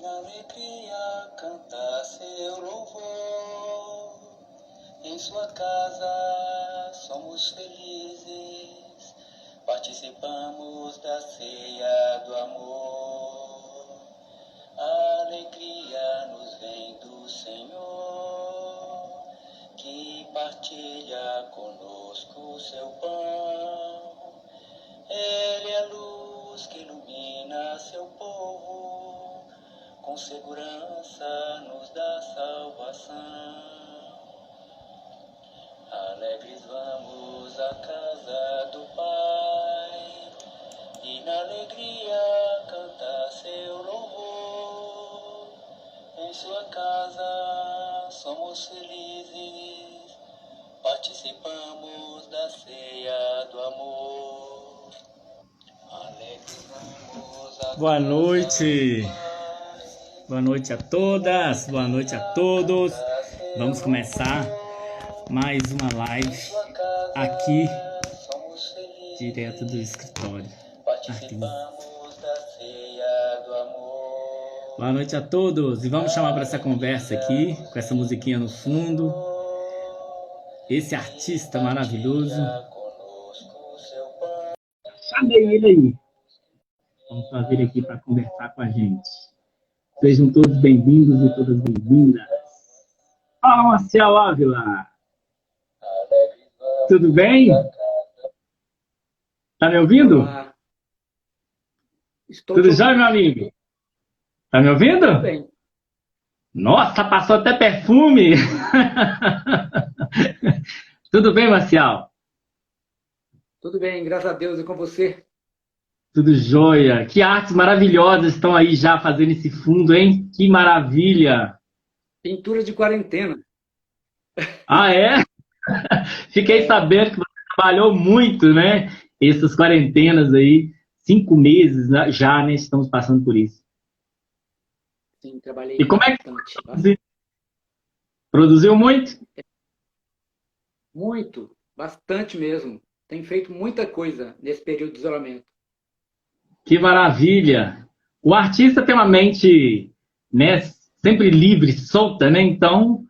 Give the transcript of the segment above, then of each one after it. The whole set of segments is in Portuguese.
alegria cantar seu louvor. Em sua casa somos felizes, participamos da ceia do amor. A alegria nos vem do Senhor, que partilha conosco seu pão. Ele é a luz que ilumina seu povo, com segurança nos dá salvação. Alegres vamos à casa do Pai, e na alegria cantar seu louvor. Em sua casa somos felizes, participamos da ceia do amor. Alegres vamos à Boa casa noite. do Pai. Boa noite a todas, boa noite a todos. Vamos começar mais uma live aqui, direto do escritório. Aqui. Boa noite a todos e vamos chamar para essa conversa aqui, com essa musiquinha no fundo. Esse artista maravilhoso. Chamei ele aí. Vamos trazer aqui para conversar com a gente. Sejam todos bem-vindos e todas bem-vindas. Fala, Marcial Ávila. Tudo bem? Tá me ouvindo? Olá. Tudo jóia, meu amigo? Tá me ouvindo? Tudo bem. Nossa, passou até perfume! Tudo bem, Marcial? Tudo bem, graças a Deus, e com você? Tudo jóia. Que artes maravilhosas estão aí já fazendo esse fundo, hein? Que maravilha! Pintura de quarentena. Ah, é? Fiquei sabendo que você trabalhou muito, né? Essas quarentenas aí, 5 meses já, né? Estamos passando por isso. Sim, trabalhei E como é que bastante. produziu muito? Muito, bastante mesmo. Tem feito muita coisa nesse período de isolamento. Que maravilha! O artista tem uma mente, né, sempre livre, solta, né? Então,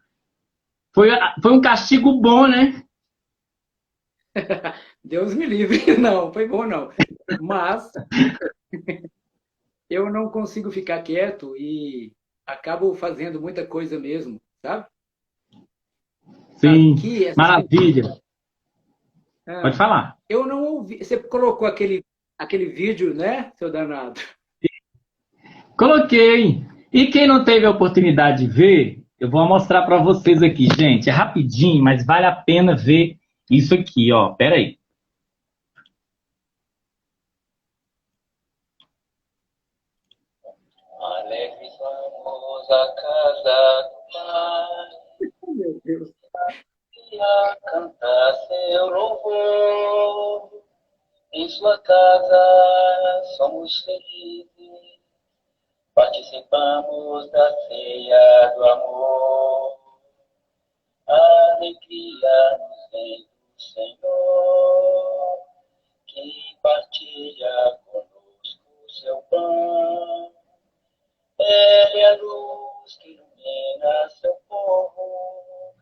foi um castigo bom, né? Deus me livre. Não, foi bom não. Mas eu não consigo ficar quieto e acabo fazendo muita coisa mesmo, sabe? Sim, Aqui, maravilha. Pode falar. Eu não ouvi. Você colocou aquele vídeo, né, seu danado? Coloquei. E quem não teve a oportunidade de ver, eu vou mostrar para vocês aqui, gente. É rapidinho, mas vale a pena ver isso aqui, ó. Pera aí. Alegres vamos à casa do Pai, Meu Deus. e a cantar seu louvor. Em sua casa somos felizes, participamos da ceia do amor. A alegria nos vem do Senhor, que partilha conosco seu pão. Ele é a luz que ilumina seu povo,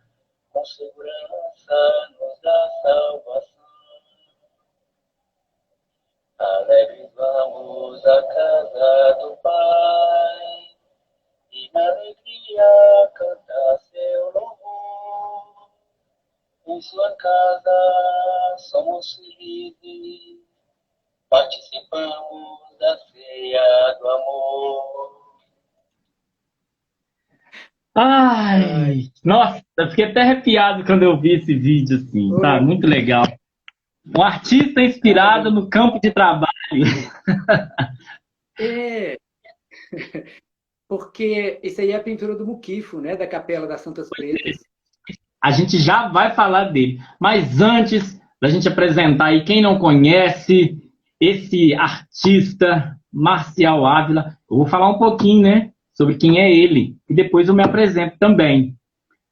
com segurança nos dá salvação. Alegres vamos à casa do Pai, e na alegria cantar seu louvor. Em sua casa somos felizes, participamos da ceia do amor. Ai, nossa, eu fiquei até arrepiado quando eu vi esse vídeo, assim, tá? Muito legal. Um artista inspirado no campo de trabalho. É, porque isso aí é a pintura do Muquifo, né? Da Capela das Santas Pretas. A gente já vai falar dele. Mas antes da gente apresentar aí quem não conhece esse artista, Marcial Ávila, eu vou falar um pouquinho, né? Sobre quem é ele. E depois eu me apresento também.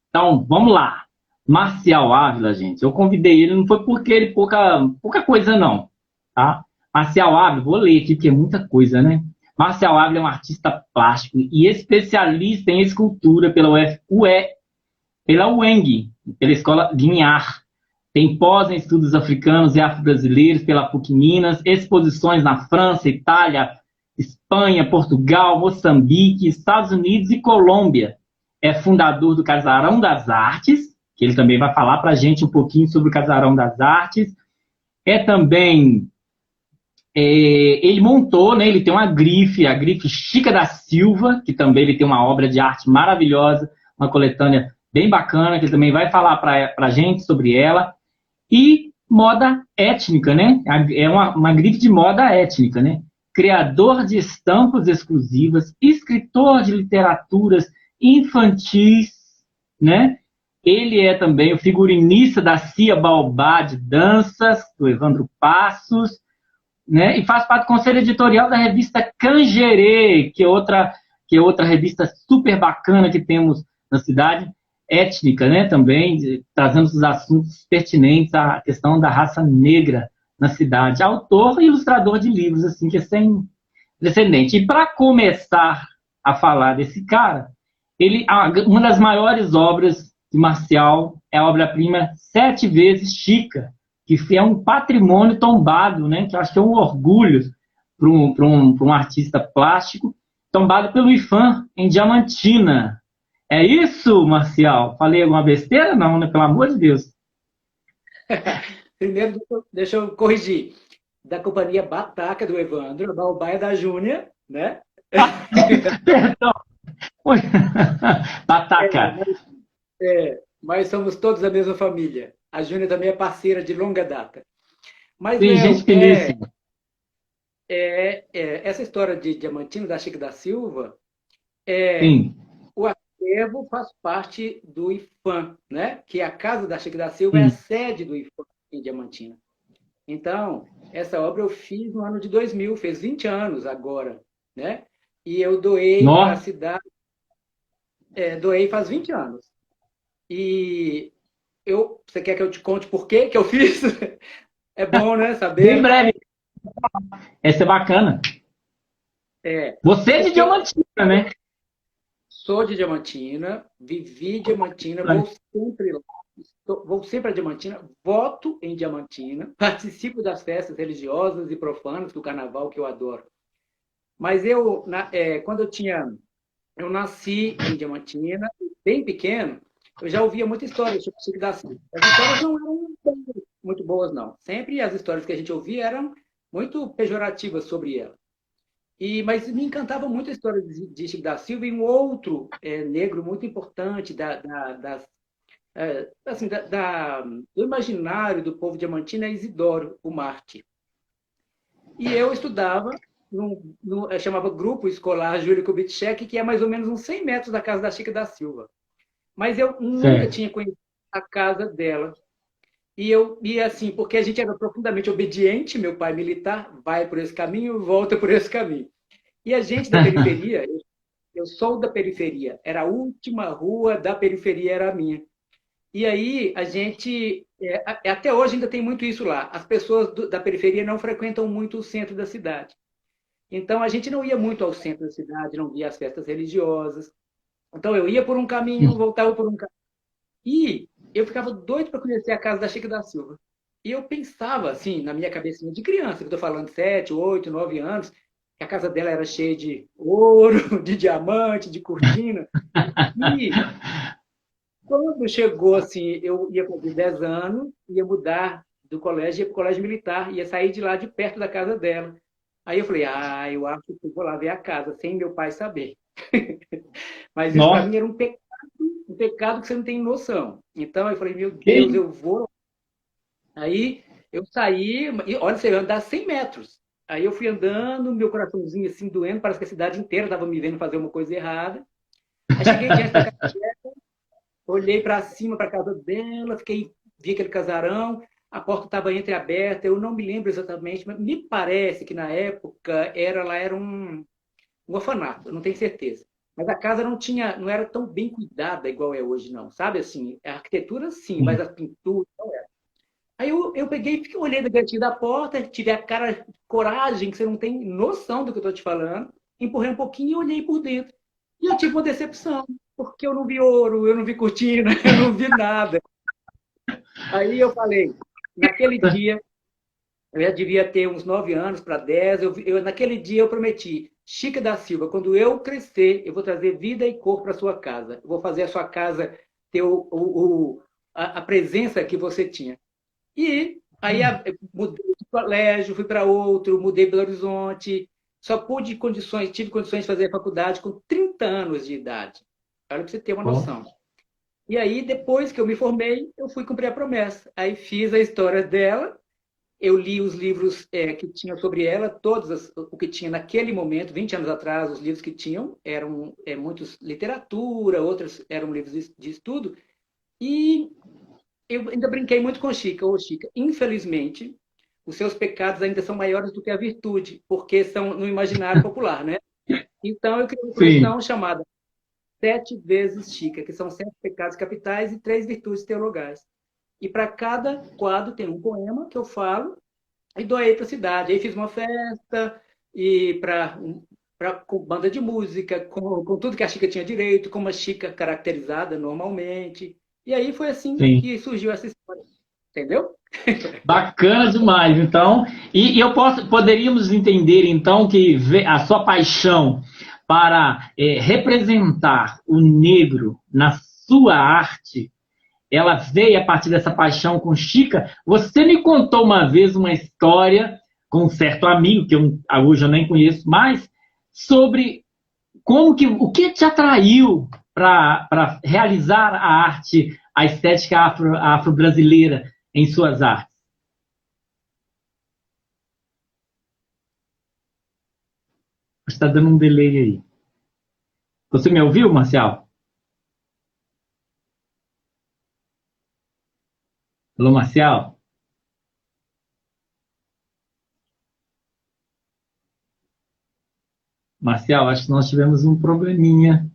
Então, vamos lá. Marcial Ávila, gente, eu convidei ele, não foi porque ele pouca coisa, não. Tá? Marcial Ávila, vou ler aqui, porque é muita coisa, né? Marcial Ávila é um artista plástico e especialista em escultura pela UENG, pela Escola Guignard. Tem pós em estudos africanos e afro-brasileiros pela PUC Minas, exposições na França, Itália, Espanha, Portugal, Moçambique, Estados Unidos e Colômbia. É fundador do Casarão das Artes, que ele também vai falar para a gente um pouquinho sobre o Casarão das Artes. Ele montou, né, ele tem uma grife, a grife Chica da Silva, que também ele tem uma obra de arte maravilhosa, uma coletânea bem bacana, que ele também vai falar para a gente sobre ela. E moda étnica, né? É uma grife de moda étnica, né? Criador de estampas exclusivas, escritor de literaturas infantis, né? Ele é também o figurinista da Cia Baobá de Danças, do Evandro Passos, né? E faz parte do conselho editorial da revista Cangerê, que é outra revista super bacana que temos na cidade, étnica, né? Também trazendo os assuntos pertinentes à questão da raça negra na cidade. Autor e ilustrador de livros, assim, que é sem precedente. E para começar a falar desse cara, uma das maiores obras de Marcial é a obra-prima Sete Vezes Chica, que é um patrimônio tombado, né? Que eu acho que é um orgulho para um artista plástico, tombado pelo IFAM, em Diamantina. É isso, Marcial? Falei alguma besteira? Não, né? Pelo amor de Deus. Primeiro, deixa eu corrigir. Da companhia Bataca do Evandro, a Baobá é da Júnia, né? Perdão. Bataca. Mas somos todos da mesma família. A Júnia também é parceira de longa data. Mas, Sim, gente finíssima. Essa história de Diamantino, da Chica da Silva, Sim. o acervo faz parte do IFAM, né? Que a Casa da Chica da Silva é a sede do IFAM em Diamantina. Então, essa obra eu fiz no ano de 2000, fez 20 anos agora, né? E eu doei para a cidade, doei faz 20 anos. E você quer que eu te conte por que eu fiz? É bom, né, saber? Bem breve. Essa é bacana. Você é de Diamantina, né? Sou de Diamantina, vivi em Diamantina, vou sempre a Diamantina, voto em Diamantina, participo das festas religiosas e profanas do carnaval, que eu adoro. Mas quando eu nasci em Diamantina, bem pequeno, eu já ouvia muita história sobre Chico da Silva. As histórias não eram muito boas, não. Sempre as histórias que a gente ouvia eram muito pejorativas sobre ela. Mas me encantava muito a história de Chico da Silva e um outro negro muito importante do imaginário do povo diamantino é Isidoro, o Mártir. E eu estudava, chamava Grupo Escolar Júlio Kubitschek, que é mais ou menos uns 100 metros da casa da Chica da Silva. Mas eu nunca tinha conhecido a casa dela. E assim, porque a gente era profundamente obediente, meu pai militar, vai por esse caminho, volta por esse caminho. E a gente da periferia, eu sou da periferia, era a última rua da periferia, era a minha. E aí, a gente, até hoje ainda tem muito isso lá, as pessoas da periferia não frequentam muito o centro da cidade. Então, a gente não ia muito ao centro da cidade, não via as festas religiosas. Então, eu ia por um caminho, voltava por um caminho. E eu ficava doido para conhecer a casa da Chica da Silva. E eu pensava, assim, na minha cabecinha de criança, que eu estou falando 7, 8, 9 anos, que a casa dela era cheia de ouro, de diamante, de cortina. E quando chegou, assim, eu ia fazer 10 anos, ia mudar do colégio, ia para o colégio militar, ia sair de lá de perto da casa dela. Aí eu falei, eu acho que eu vou lá ver a casa, sem meu pai saber. Mas isso para mim era um pecado que você não tem noção. Então eu falei, meu Deus, eu vou. Aí eu saí, e olha, você andar 100 metros. Aí eu fui andando, meu coraçãozinho assim doendo, parece que a cidade inteira estava me vendo fazer uma coisa errada. Aí cheguei diante da casa dela, olhei para cima, para a casa dela, vi aquele casarão, a porta estava entreaberta, eu não me lembro exatamente, mas me parece que na época ela era um orfanato, eu não tenho certeza. Mas a casa não era tão bem cuidada igual é hoje, não. Sabe assim? A arquitetura, sim, mas a pintura não era. Aí eu peguei, olhei no cantinho da porta, tive a cara de coragem, que você não tem noção do que eu estou te falando. empurrei um pouquinho e olhei por dentro. E eu tive uma decepção, porque eu não vi ouro, eu não vi cortina, eu não vi nada. Aí eu falei, naquele dia, eu já devia ter uns 9 anos para 10. Naquele dia eu prometi, Chica da Silva, quando eu crescer, eu vou trazer vida e cor para sua casa. Eu vou fazer a sua casa ter a presença que você tinha. E aí eu mudei de colégio, fui para outro, mudei para Belo Horizonte. Só tive condições de fazer a faculdade com 30 anos de idade. Olha para você ter uma Ó, noção. E aí, depois que eu me formei, eu fui cumprir a promessa. Aí fiz a história dela, eu li os livros que tinham sobre ela, o que tinha naquele momento, 20 anos atrás, os livros que tinham, eram muitos literatura, outros eram livros de estudo, e eu ainda brinquei muito com Chica. Ô, Chica, infelizmente, os seus pecados ainda são maiores do que a virtude, porque são no imaginário popular, né? Então, eu criei uma sim, coleção chamada Sete Vezes Chica, que são 7 pecados capitais e 3 virtudes teologais. E para cada quadro tem um poema que eu falo e doei para a cidade. Aí fiz uma festa e com banda de música, com tudo que a Chica tinha direito, com uma Chica caracterizada normalmente. E aí foi assim sim. que surgiu essa história. Entendeu? Bacana demais, então. E poderíamos entender, então, que a sua paixão para representar o negro na sua arte, ela veio a partir dessa paixão com Chica. Você me contou uma vez uma história com um certo amigo, que hoje eu nem conheço mais, sobre o que te atraiu para realizar a arte, a estética afro-brasileira em suas artes. Está dando um delay aí. Você me ouviu, Marcial? Alô, Marcial? Marcial, acho que nós tivemos um probleminha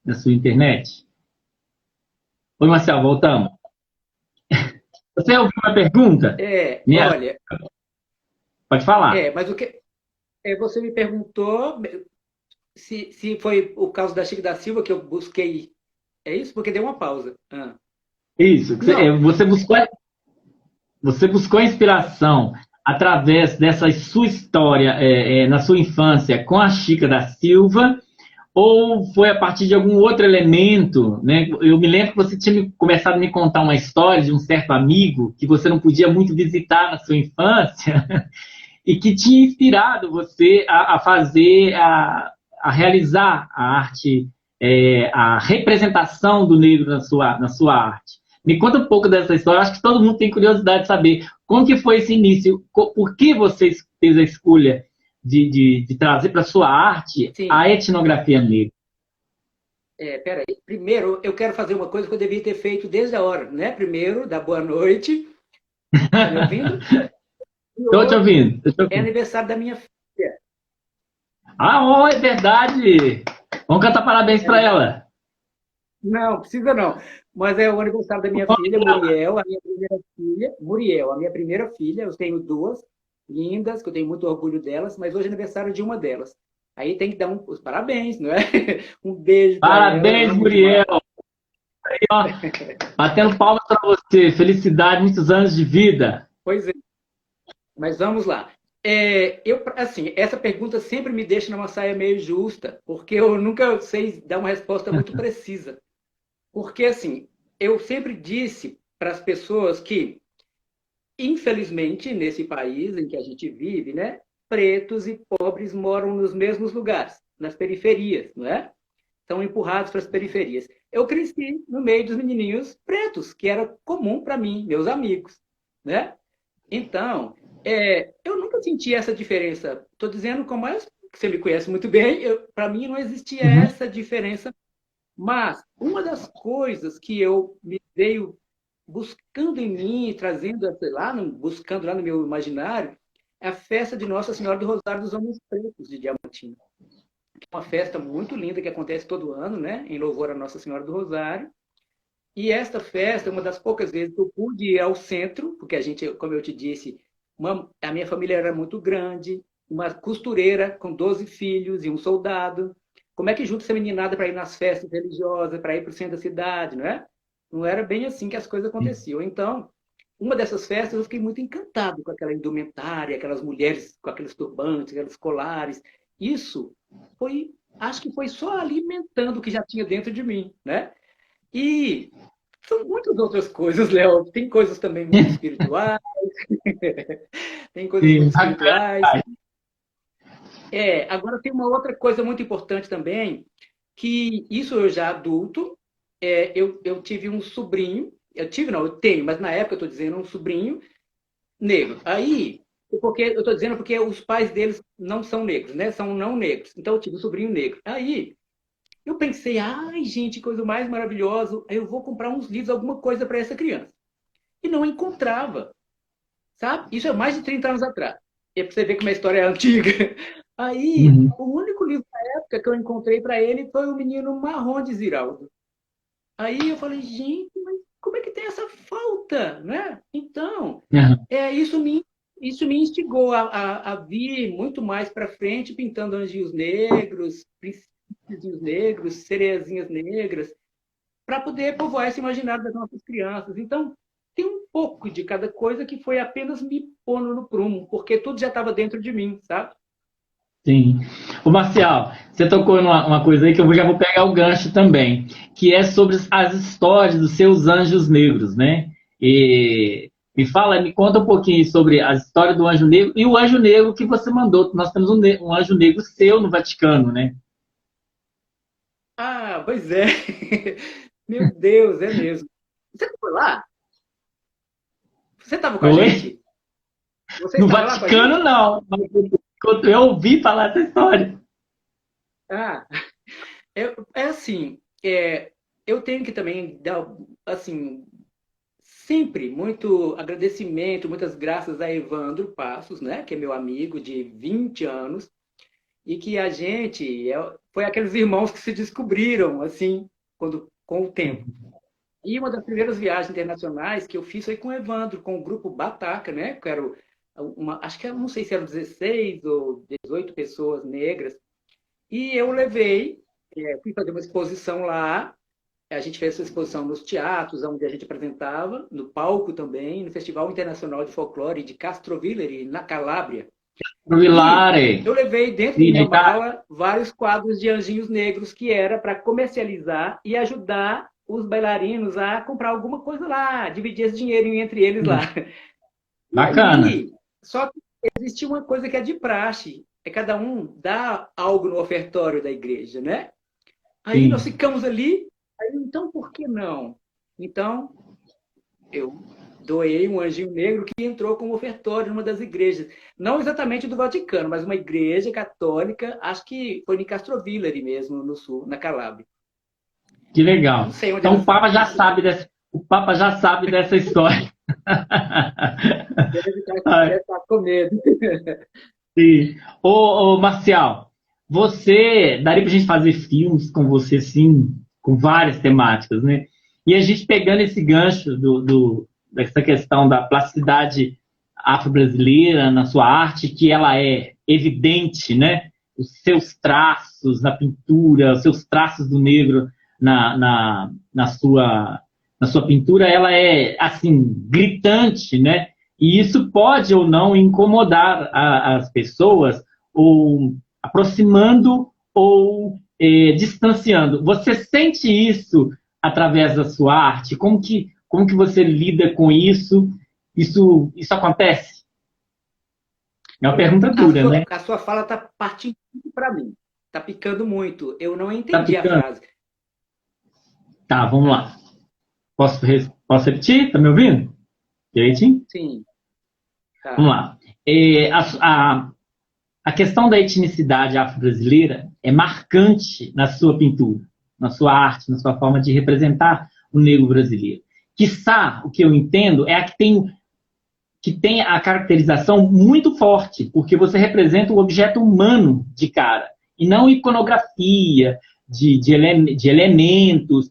na sua internet. Oi, Marcial, voltamos. Você ouviu uma pergunta? Olha, Pode falar. mas o que você me perguntou se foi o caso da Chica da Silva que eu busquei. É isso? Porque deu uma pausa. Isso. Não, Você buscou inspiração através dessa sua história na sua infância com a Chica da Silva, ou foi a partir de algum outro elemento, né? Eu me lembro que você tinha começado a me contar uma história de um certo amigo que você não podia muito visitar na sua infância e que tinha inspirado você a fazer, a realizar a arte, a representação do negro na sua arte. Me conta um pouco dessa história, acho que todo mundo tem curiosidade de saber como que foi esse início, por que você fez a escolha de trazer para a sua arte sim. a etnografia negra. Peraí. Primeiro, eu quero fazer uma coisa que eu devia ter feito desde a hora, né? Primeiro, dar boa noite. Tá me ouvindo? Estou te ouvindo. É aniversário da minha filha. Ah, oh, é verdade! Vamos cantar parabéns para ela. Não, precisa não. Mas é o aniversário da minha filha, Muriel, a minha primeira filha. Muriel, a minha primeira filha. Eu tenho duas lindas, que eu tenho muito orgulho delas, mas hoje é aniversário de uma delas. Aí tem que dar os parabéns, não é? Um beijo para ela. Parabéns, Muriel! Aí, ó, batendo palmas para você. Felicidade, muitos anos de vida. Pois é. Mas vamos lá. Assim, essa pergunta sempre me deixa numa saia meio justa, porque eu nunca sei dar uma resposta muito precisa. Porque, assim, eu sempre disse para as pessoas que, infelizmente, nesse país em que a gente vive, né, pretos e pobres moram nos mesmos lugares, nas periferias, não é? São empurrados para as periferias. Eu cresci no meio dos menininhos pretos, que era comum para mim, meus amigos, né? Então, eu nunca senti essa diferença. Estou dizendo como que você me conhece muito bem, para mim não existia essa diferença. Mas uma das coisas que eu me veio buscando em mim, trazendo, sei lá, buscando lá no meu imaginário, é a festa de Nossa Senhora do Rosário dos Homens Pretos de Diamantina. É uma festa muito linda que acontece todo ano, né, em louvor a Nossa Senhora do Rosário. E esta festa é uma das poucas vezes que eu pude ir ao centro, porque a gente, como eu te disse, a minha família era muito grande, uma costureira com 12 filhos e um soldado. Como é que junta essa meninada para ir nas festas religiosas, para ir para o centro da cidade, não é? Não era bem assim que as coisas aconteciam. Então, uma dessas festas eu fiquei muito encantado com aquela indumentária, aquelas mulheres com aqueles turbantes, aqueles colares. Isso foi, acho que foi só alimentando o que já tinha dentro de mim, né? E são muitas outras coisas, Léo. Tem coisas também muito espirituais, tem coisas Sim, muito bacana. espirituais. Agora tem uma outra coisa muito importante também, que isso eu já adulto, eu tive um sobrinho, eu tive não, eu tenho, mas na época eu estou dizendo um sobrinho negro. Aí, porque eu estou dizendo porque os pais deles não são negros, né? São não negros. Então eu tive um sobrinho negro. Aí eu pensei, ai gente, coisa mais maravilhosa, eu vou comprar uns livros, alguma coisa para essa criança. E não encontrava, sabe? Isso é mais de 30 anos atrás. É para você ver como a história é antiga. Aí, Uhum. o único livro da época que eu encontrei para ele foi O Menino Marrom de Ziraldo. Aí eu falei, gente, mas como é que tem essa falta, né? Então, Uhum. isso me instigou a vir muito mais para frente, pintando anjinhos negros, princípios negros, cerezinhas negras, para poder povoar esse imaginário das nossas crianças. Então, tem um pouco de cada coisa que foi apenas me pondo no prumo, porque tudo já estava dentro de mim, sabe? Sim. Ô, Marcial, você tocou numa uma coisa aí que já vou pegar o gancho também, que é sobre as histórias dos seus anjos negros, né? E me conta um pouquinho sobre a história do anjo negro e o anjo negro que você mandou. Nós temos um anjo negro seu no Vaticano, né? Ah, pois é. Meu Deus, é mesmo. Você foi lá? Você estava com a Oi? gente? Você No estava lá com a gente? Vaticano, não. Mas eu ouvi falar essa história. Ah, é assim, eu tenho que também dar, assim, sempre muito agradecimento, muitas graças a Evandro Passos, né, que é meu amigo de 20 anos, e que a gente foi aqueles irmãos que se descobriram, assim, com o tempo. E uma das primeiras viagens internacionais que eu fiz foi com o Evandro, com o grupo Bataca, né, que era acho que não sei se eram 16 ou 18 pessoas negras, e eu levei, fui fazer uma exposição lá. A gente fez essa exposição nos teatros, onde a gente apresentava, no palco também, no Festival Internacional de Folclore de Castrovillari, na Calábria. Pro E Vilare. eu levei dentro da Sim, na minha Itália. mala vários quadros de anjinhos negros que era para comercializar e ajudar os bailarinos a comprar alguma coisa lá, dividir esse dinheiro entre eles lá. E Bacana. aí, só que existe uma coisa que é de praxe, é cada um dá algo no ofertório da igreja, né? Aí nós Sim. ficamos ali, aí então por que não? Então eu doei um anjinho negro que entrou como ofertório numa das igrejas, não exatamente do Vaticano, mas uma igreja católica, acho que foi em Castrovillari mesmo, no sul, na Calábria. Que Não legal. sei onde Então eles O Papa já sabe dessa história. devem estar com medo. Sim. Ô, Marcial, você, daria pra gente fazer filmes com você, sim, com várias temáticas, né? E a gente pegando esse gancho dessa questão da plasticidade afro-brasileira na sua arte, que ela é evidente, né? Os seus traços na pintura, os seus traços do negro na sua pintura, ela é, assim, gritante, né? E isso pode ou não incomodar as pessoas, ou aproximando ou distanciando. Você sente isso através da sua arte? Como que você lida com isso? Isso acontece? É uma Olha, pergunta dura, né? a sua fala está partindo para mim, está picando muito. Eu não Tá entendi a picando? frase. Tá, vamos lá. Posso repetir? Tá me ouvindo? Direitinho? Sim, tá. Vamos lá. É, a questão da etnicidade afro-brasileira é marcante na sua pintura, na sua arte, na sua forma de representar o negro brasileiro. Quiçá, o que eu entendo é a que tem a caracterização muito forte, porque você representa o objeto humano de cara, e não iconografia de elementos,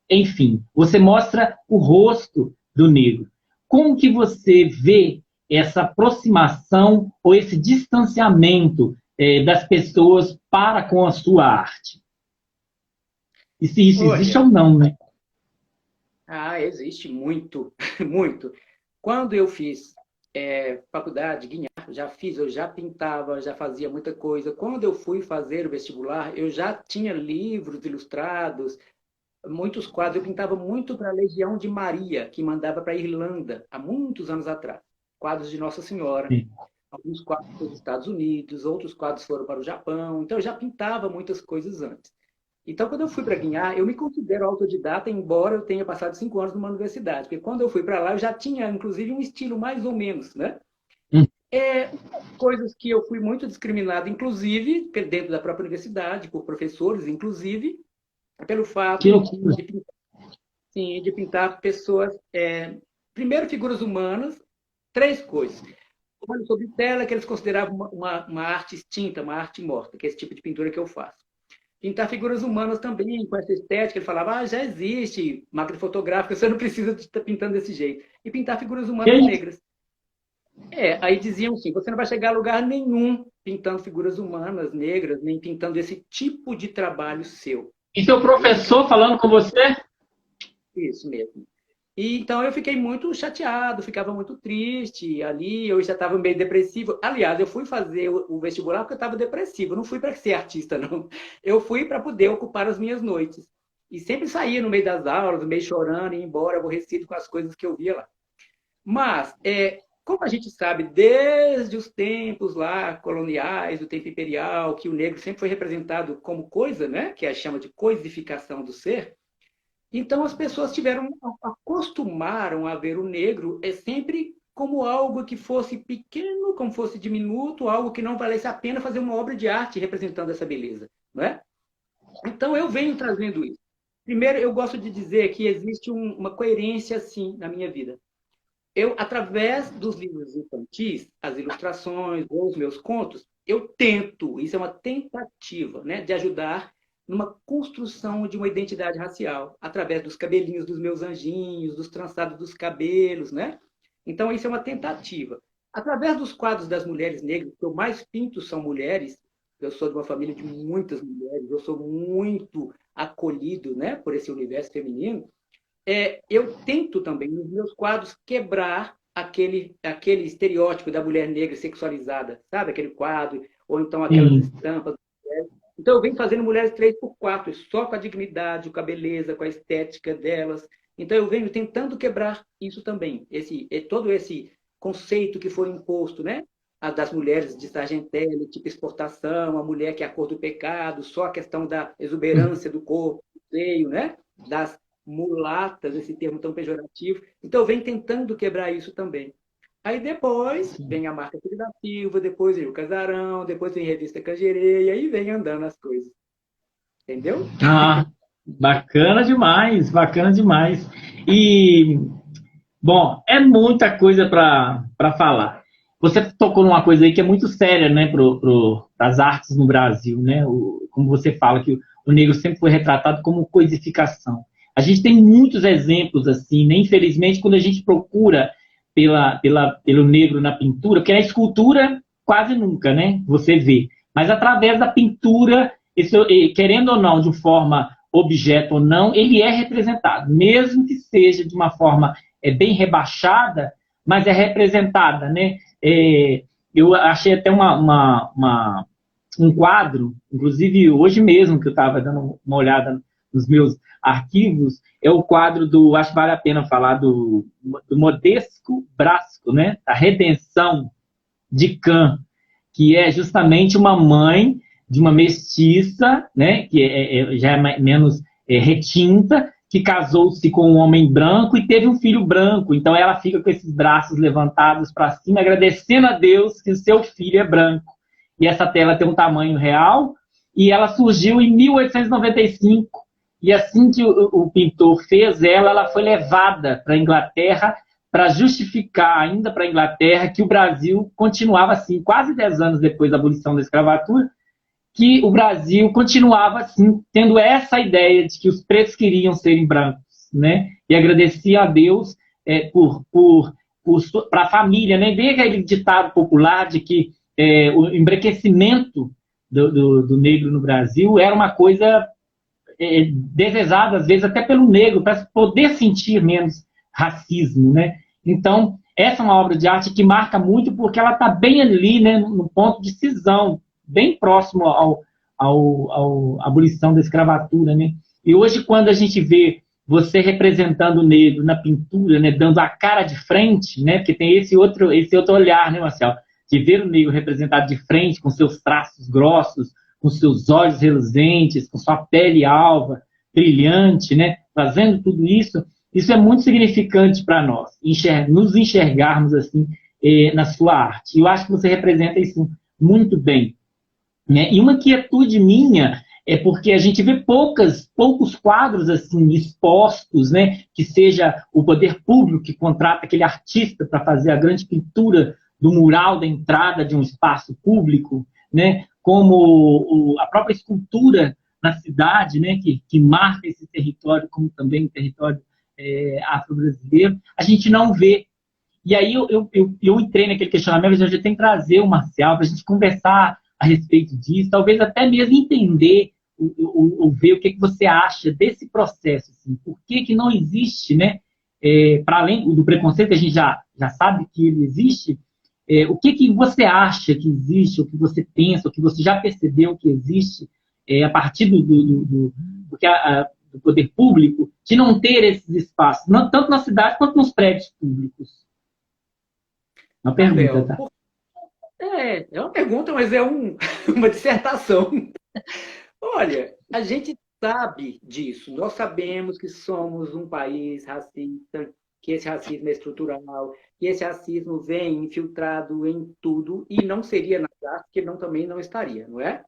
enfim, você mostra o rosto do negro. Como que você vê essa aproximação ou esse distanciamento das pessoas para com a sua arte? E se isso existe ou não, né? Existe muito, muito. Quando eu fiz faculdade, guinhar, eu já pintava, já fazia muita coisa. Quando eu fui fazer o vestibular, eu já tinha livros ilustrados, muitos quadros. Eu pintava muito para a Legião de Maria, que mandava para a Irlanda, há muitos anos atrás. Quadros de Nossa Senhora. Sim. Alguns quadros para os Estados Unidos, outros quadros foram para o Japão. Então, eu já pintava muitas coisas antes. Então, quando eu fui para Guinhar, eu me considero autodidata, embora eu tenha passado 5 anos numa universidade. Porque quando eu fui para lá, eu já tinha, inclusive, um estilo mais ou menos, né? Coisas que eu fui muito discriminado, inclusive, dentro da própria universidade, por professores, inclusive, pelo fato de pintar pessoas... primeiro, figuras humanas, 3 coisas. Olho sobre tela, que eles consideravam uma arte extinta, uma arte morta, que é esse tipo de pintura que eu faço. Pintar figuras humanas também, com essa estética, ele falava, já existe máquina fotográfica, você não precisa de estar pintando desse jeito. E pintar figuras humanas negras. Aí diziam assim, você não vai chegar a lugar nenhum pintando figuras humanas negras, nem pintando esse tipo de trabalho seu. E seu professor falando com você? Isso mesmo. E, então eu fiquei muito chateado, ficava muito triste ali, eu já estava meio depressivo. Aliás, eu fui fazer o vestibular porque eu estava depressivo, não fui para ser artista, não. Eu fui para poder ocupar as minhas noites. E sempre saía no meio das aulas, meio chorando, e ia embora, aborrecido com as coisas que eu via lá. Mas, como a gente sabe, desde os tempos lá coloniais, do tempo imperial, que o negro sempre foi representado como coisa, né? Que a gente chama de coisificação do ser. Então, as pessoas acostumaram a ver o negro sempre como algo que fosse pequeno, como fosse diminuto, algo que não valesse a pena fazer uma obra de arte representando essa beleza, não é? Então, eu venho trazendo isso. Primeiro, eu gosto de dizer que existe uma coerência, assim, na minha vida. Eu, através dos livros infantis, as ilustrações ou os meus contos, eu tento, isso é uma tentativa, né, de ajudar numa construção de uma identidade racial, através dos cabelinhos dos meus anjinhos, dos trançados dos cabelos, né? Então, isso é uma tentativa. Através dos quadros das mulheres negras, que eu mais pinto são mulheres, eu sou de uma família de muitas mulheres, eu sou muito acolhido, né, por esse universo feminino, eu tento também, nos meus quadros, quebrar aquele estereótipo da mulher negra sexualizada, sabe? Aquele quadro, ou então aquelas estampas. Então, eu venho fazendo mulheres 3x4, só com a dignidade, com a beleza, com a estética delas. Então, eu venho tentando quebrar isso também, todo esse conceito que foi imposto, né? Das mulheres de Sargentelli, tipo exportação, a mulher que é a cor do pecado, só a questão da exuberância do corpo, do seio, né? Das mulatas, esse termo tão pejorativo. Então, eu venho tentando quebrar isso também. Aí depois vem a marca Filho da Silva, depois vem o Casarão, depois vem a Revista Cangerê, e aí vem andando as coisas. Entendeu? Bacana demais, bacana demais. E, bom, é muita coisa para falar. Você tocou numa coisa aí que é muito séria, né, para as artes no Brasil, né? Como você fala, que o negro sempre foi retratado como coisificação. A gente tem muitos exemplos assim, né? Infelizmente, quando a gente procura pelo negro na pintura, porque na escultura quase nunca, né? Você vê. Mas através da pintura, querendo ou não, de forma objeto ou não, ele é representado, mesmo que seja de uma forma bem rebaixada, mas é representada, né? Eu achei até um quadro, inclusive hoje mesmo, que eu estava dando uma olhada nos meus arquivos, é o quadro acho que vale a pena falar do Modesco Brasco, né? A Redenção de Cã, que é justamente uma mãe de uma mestiça, né? Que já é menos retinta, que casou-se com um homem branco e teve um filho branco. Então ela fica com esses braços levantados para cima, agradecendo a Deus que o seu filho é branco. E essa tela tem um tamanho real, e ela surgiu em 1895. E assim que o pintor fez ela foi levada para a Inglaterra para justificar ainda para a Inglaterra que o Brasil continuava assim, quase 10 anos depois da abolição da escravatura, que o Brasil continuava assim, tendo essa ideia de que os pretos queriam serem brancos, né? E agradecia a Deus por para a família, né? Vem aquele ditado popular de que o embranquecimento do negro no Brasil era uma coisa desejada, às vezes, até pelo negro, para poder sentir menos racismo, né? Então, essa é uma obra de arte que marca muito porque ela está bem ali, né, no ponto de cisão, bem próximo à abolição da escravatura, né? E hoje, quando a gente vê você representando o negro na pintura, né, dando a cara de frente, né, porque tem esse outro olhar, né, Marcelo, de ver o negro representado de frente, com seus traços grossos, com seus olhos reluzentes, com sua pele alva, brilhante, né, fazendo tudo isso, isso é muito significante para nós, nos enxergarmos assim na sua arte. E eu acho que você representa isso muito bem, né? E uma quietude minha é porque a gente vê poucos quadros assim expostos, né? Que seja o poder público que contrata aquele artista para fazer a grande pintura do mural da entrada de um espaço público, né? Como a própria escultura na cidade, né? Que marca esse território como também um território afro-brasileiro, a gente não vê. E aí eu entrei naquele questionamento, a gente tem que trazer o Marcial para a gente conversar a respeito disso, talvez até mesmo entender ou ver o que você acha desse processo, assim, por que não existe, né, para além do preconceito, a gente já sabe que ele existe, o que você acha que existe, o que você pensa, o que você já percebeu que existe a partir do poder público, de não ter esses espaços, tanto na cidade quanto nos prédios públicos? Uma pergunta, tá? É uma pergunta, mas é uma dissertação. Olha, a gente sabe disso. Nós sabemos que somos um país racista, que esse racismo é estrutural, que esse racismo vem infiltrado em tudo e não seria nas artes, que também não estaria, não é?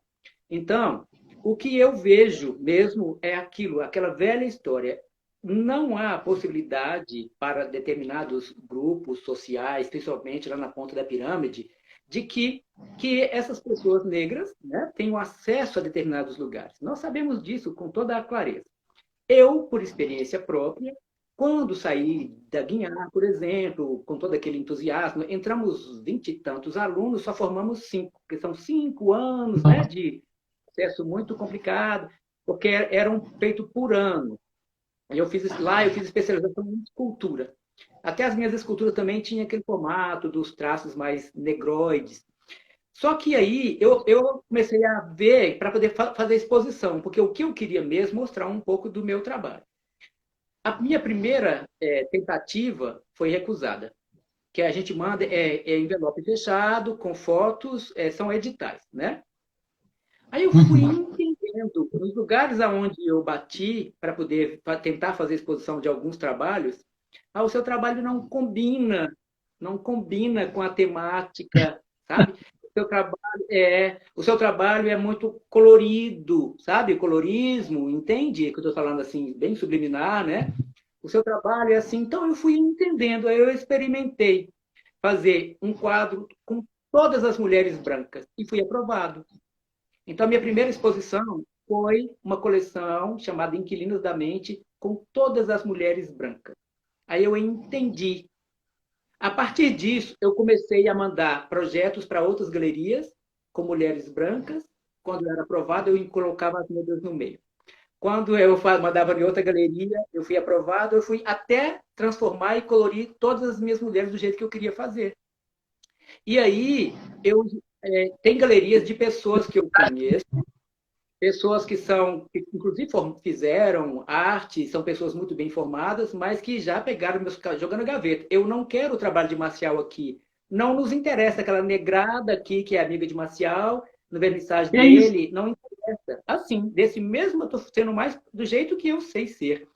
Então, o que eu vejo mesmo é aquela velha história. Não há possibilidade para determinados grupos sociais, principalmente lá na ponta da pirâmide, de que essas pessoas negras, né, tenham acesso a determinados lugares. Nós sabemos disso com toda a clareza. Eu, por experiência própria, quando saí da Guiar, por exemplo, com todo aquele entusiasmo, entramos 20 e tantos alunos, só formamos 5, porque são 5 anos, né, de processo muito complicado, porque eram feitos por ano. Eu fiz especialização em escultura. Até as minhas esculturas também tinham aquele formato dos traços mais negroides. Só que aí eu comecei a ver para poder fazer exposição, porque o que eu queria mesmo é mostrar um pouco do meu trabalho. A minha primeira tentativa foi recusada, que a gente manda envelope fechado, com fotos, são editais, né? Aí eu fui entendendo, nos lugares aonde eu bati para poder tentar fazer exposição de alguns trabalhos, o seu trabalho não combina com a temática, sabe? O seu trabalho é muito colorido, sabe? Colorismo, entende? Que eu estou falando assim, bem subliminar, né? O seu trabalho é assim. Então eu fui entendendo, aí eu experimentei fazer um quadro com todas as mulheres brancas e fui aprovado. Então, a minha primeira exposição foi uma coleção chamada Inquilinos da Mente, com todas as mulheres brancas. Aí eu entendi. A partir disso, eu comecei a mandar projetos para outras galerias, com mulheres brancas. Quando eu era aprovado, eu colocava as negras no meio. Quando eu mandava em outra galeria, eu fui aprovado, eu fui até transformar e colorir todas as minhas mulheres do jeito que eu queria fazer. E aí, tem galerias de pessoas que eu conheço, pessoas que inclusive fizeram arte, são pessoas muito bem formadas, mas que já pegaram jogando gaveta. Eu não quero o trabalho de Marcial aqui. Não nos interessa aquela negrada aqui, que é amiga de Marcial, no vernissage dele, não interessa. Assim, desse mesmo, eu estou sendo mais do jeito que eu sei ser.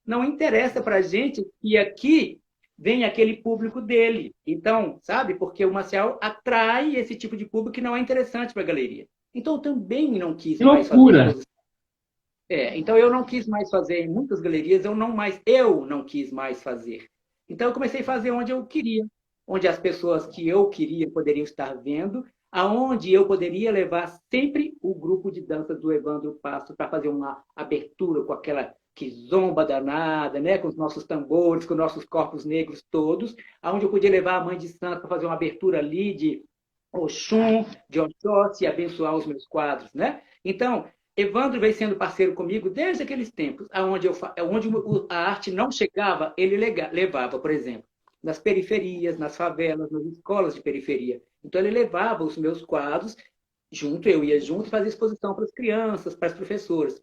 Não interessa para a gente que aqui vem aquele público dele. Então, sabe? Porque o Marcial atrai esse tipo de público que não é interessante para a galeria. Então, eu também não quis mais fazer. Então, eu não quis mais fazer em muitas galerias, eu não quis mais fazer. Então, eu comecei a fazer onde eu queria, onde as pessoas que eu queria poderiam estar vendo, aonde eu poderia levar sempre o grupo de dança do Evandro Passo para fazer uma abertura com aquela kizomba danada, né? Com os nossos tambores, com os nossos corpos negros todos, aonde eu podia levar a Mãe de Santo para fazer uma abertura ali de Oxum, de Oxóssi e abençoar os meus quadros, né? Então, Evandro vem sendo parceiro comigo desde aqueles tempos, onde a arte não chegava, ele levava, por exemplo, nas periferias, nas favelas, nas escolas de periferia. Então, ele levava os meus quadros junto, eu ia junto, fazia exposição para as crianças, para as professoras.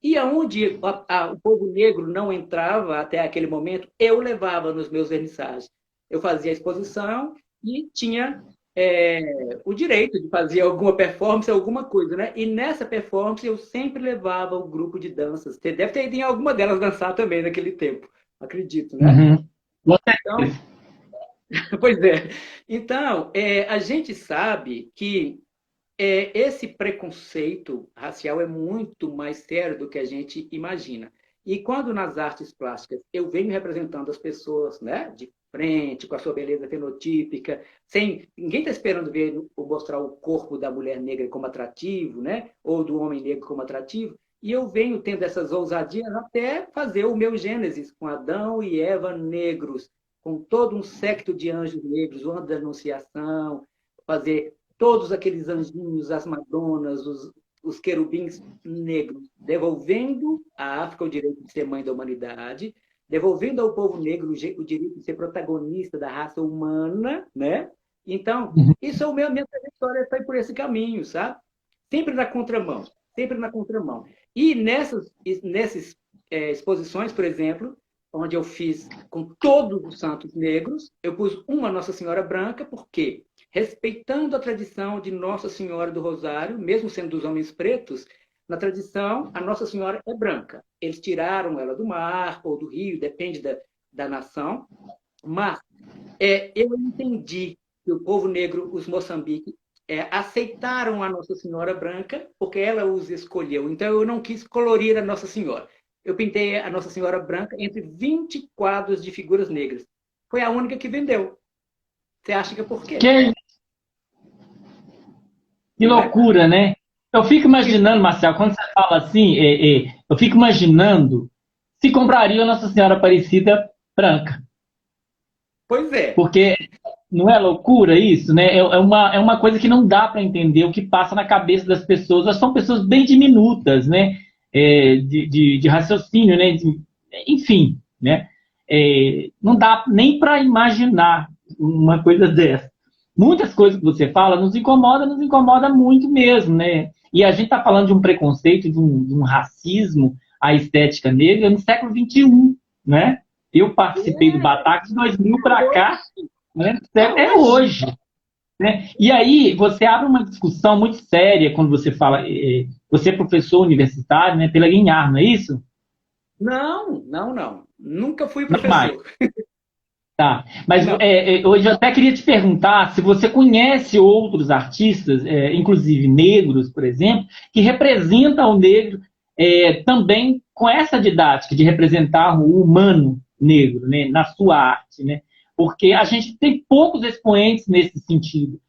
E aonde o povo negro não entrava até aquele momento, eu levava nos meus vernissagens. Eu fazia a exposição e tinha o direito de fazer alguma performance, alguma coisa, né? E nessa performance eu sempre levava o grupo de danças. Você deve ter ido em alguma delas dançar também naquele tempo, acredito, né? Uhum. Então, pois é. Então, a gente sabe que esse preconceito racial é muito mais sério do que a gente imagina. E quando nas artes plásticas eu venho representando as pessoas, né, de frente, com a sua beleza fenotípica, sem ninguém está esperando ver ou mostrar o corpo da mulher negra como atrativo, né, ou do homem negro como atrativo, e eu venho tendo essas ousadias até fazer o meu Gênesis com Adão e Eva negros, com todo um séquito de anjos negros, o anjo da Anunciação, fazer todos aqueles anjinhos, as madonas, os querubins negros, devolvendo à África o direito de ser mãe da humanidade, devolvendo ao povo negro o direito de ser protagonista da raça humana, né? Então, isso é minha trajetória, foi por esse caminho, sabe? Sempre na contramão, sempre na contramão. E nessas exposições, por exemplo, onde eu fiz com todos os santos negros, eu pus uma Nossa Senhora branca, porque respeitando a tradição de Nossa Senhora do Rosário, mesmo sendo dos homens pretos, na tradição, a Nossa Senhora é branca. Eles tiraram ela do mar ou do rio, depende da nação, mas eu entendi que o povo negro, os Moçambique, aceitaram a Nossa Senhora branca porque ela os escolheu. Então, eu não quis colorir a Nossa Senhora. Eu pintei a Nossa Senhora branca entre 20 quadros de figuras negras. Foi a única que vendeu. Você acha que é por quê? Que loucura, né? Eu fico imaginando, Marcelo, quando você fala assim, eu fico imaginando se compraria a Nossa Senhora Aparecida branca. Pois é. Porque não é loucura isso, né? É uma coisa que não dá para entender o que passa na cabeça das pessoas. Elas são pessoas bem diminutas, né? De raciocínio, né? Enfim, né? Não dá nem para imaginar uma coisa dessa. Muitas coisas que você fala nos incomoda muito mesmo, né? E a gente está falando de um preconceito, de um racismo à estética negra no século XXI, né? Eu participei do Batac de 2000 para cá, né? É hoje. Né? E aí você abre uma discussão muito séria quando você fala, você é professor universitário, né? Pela Guinhar, não é isso? Não. Nunca fui professor. Tá, mas hoje eu até queria te perguntar se você conhece outros artistas, inclusive negros, por exemplo, que representam o negro também com essa didática de representar o humano negro, né, na sua arte, né? Porque a gente tem poucos expoentes nesse sentido.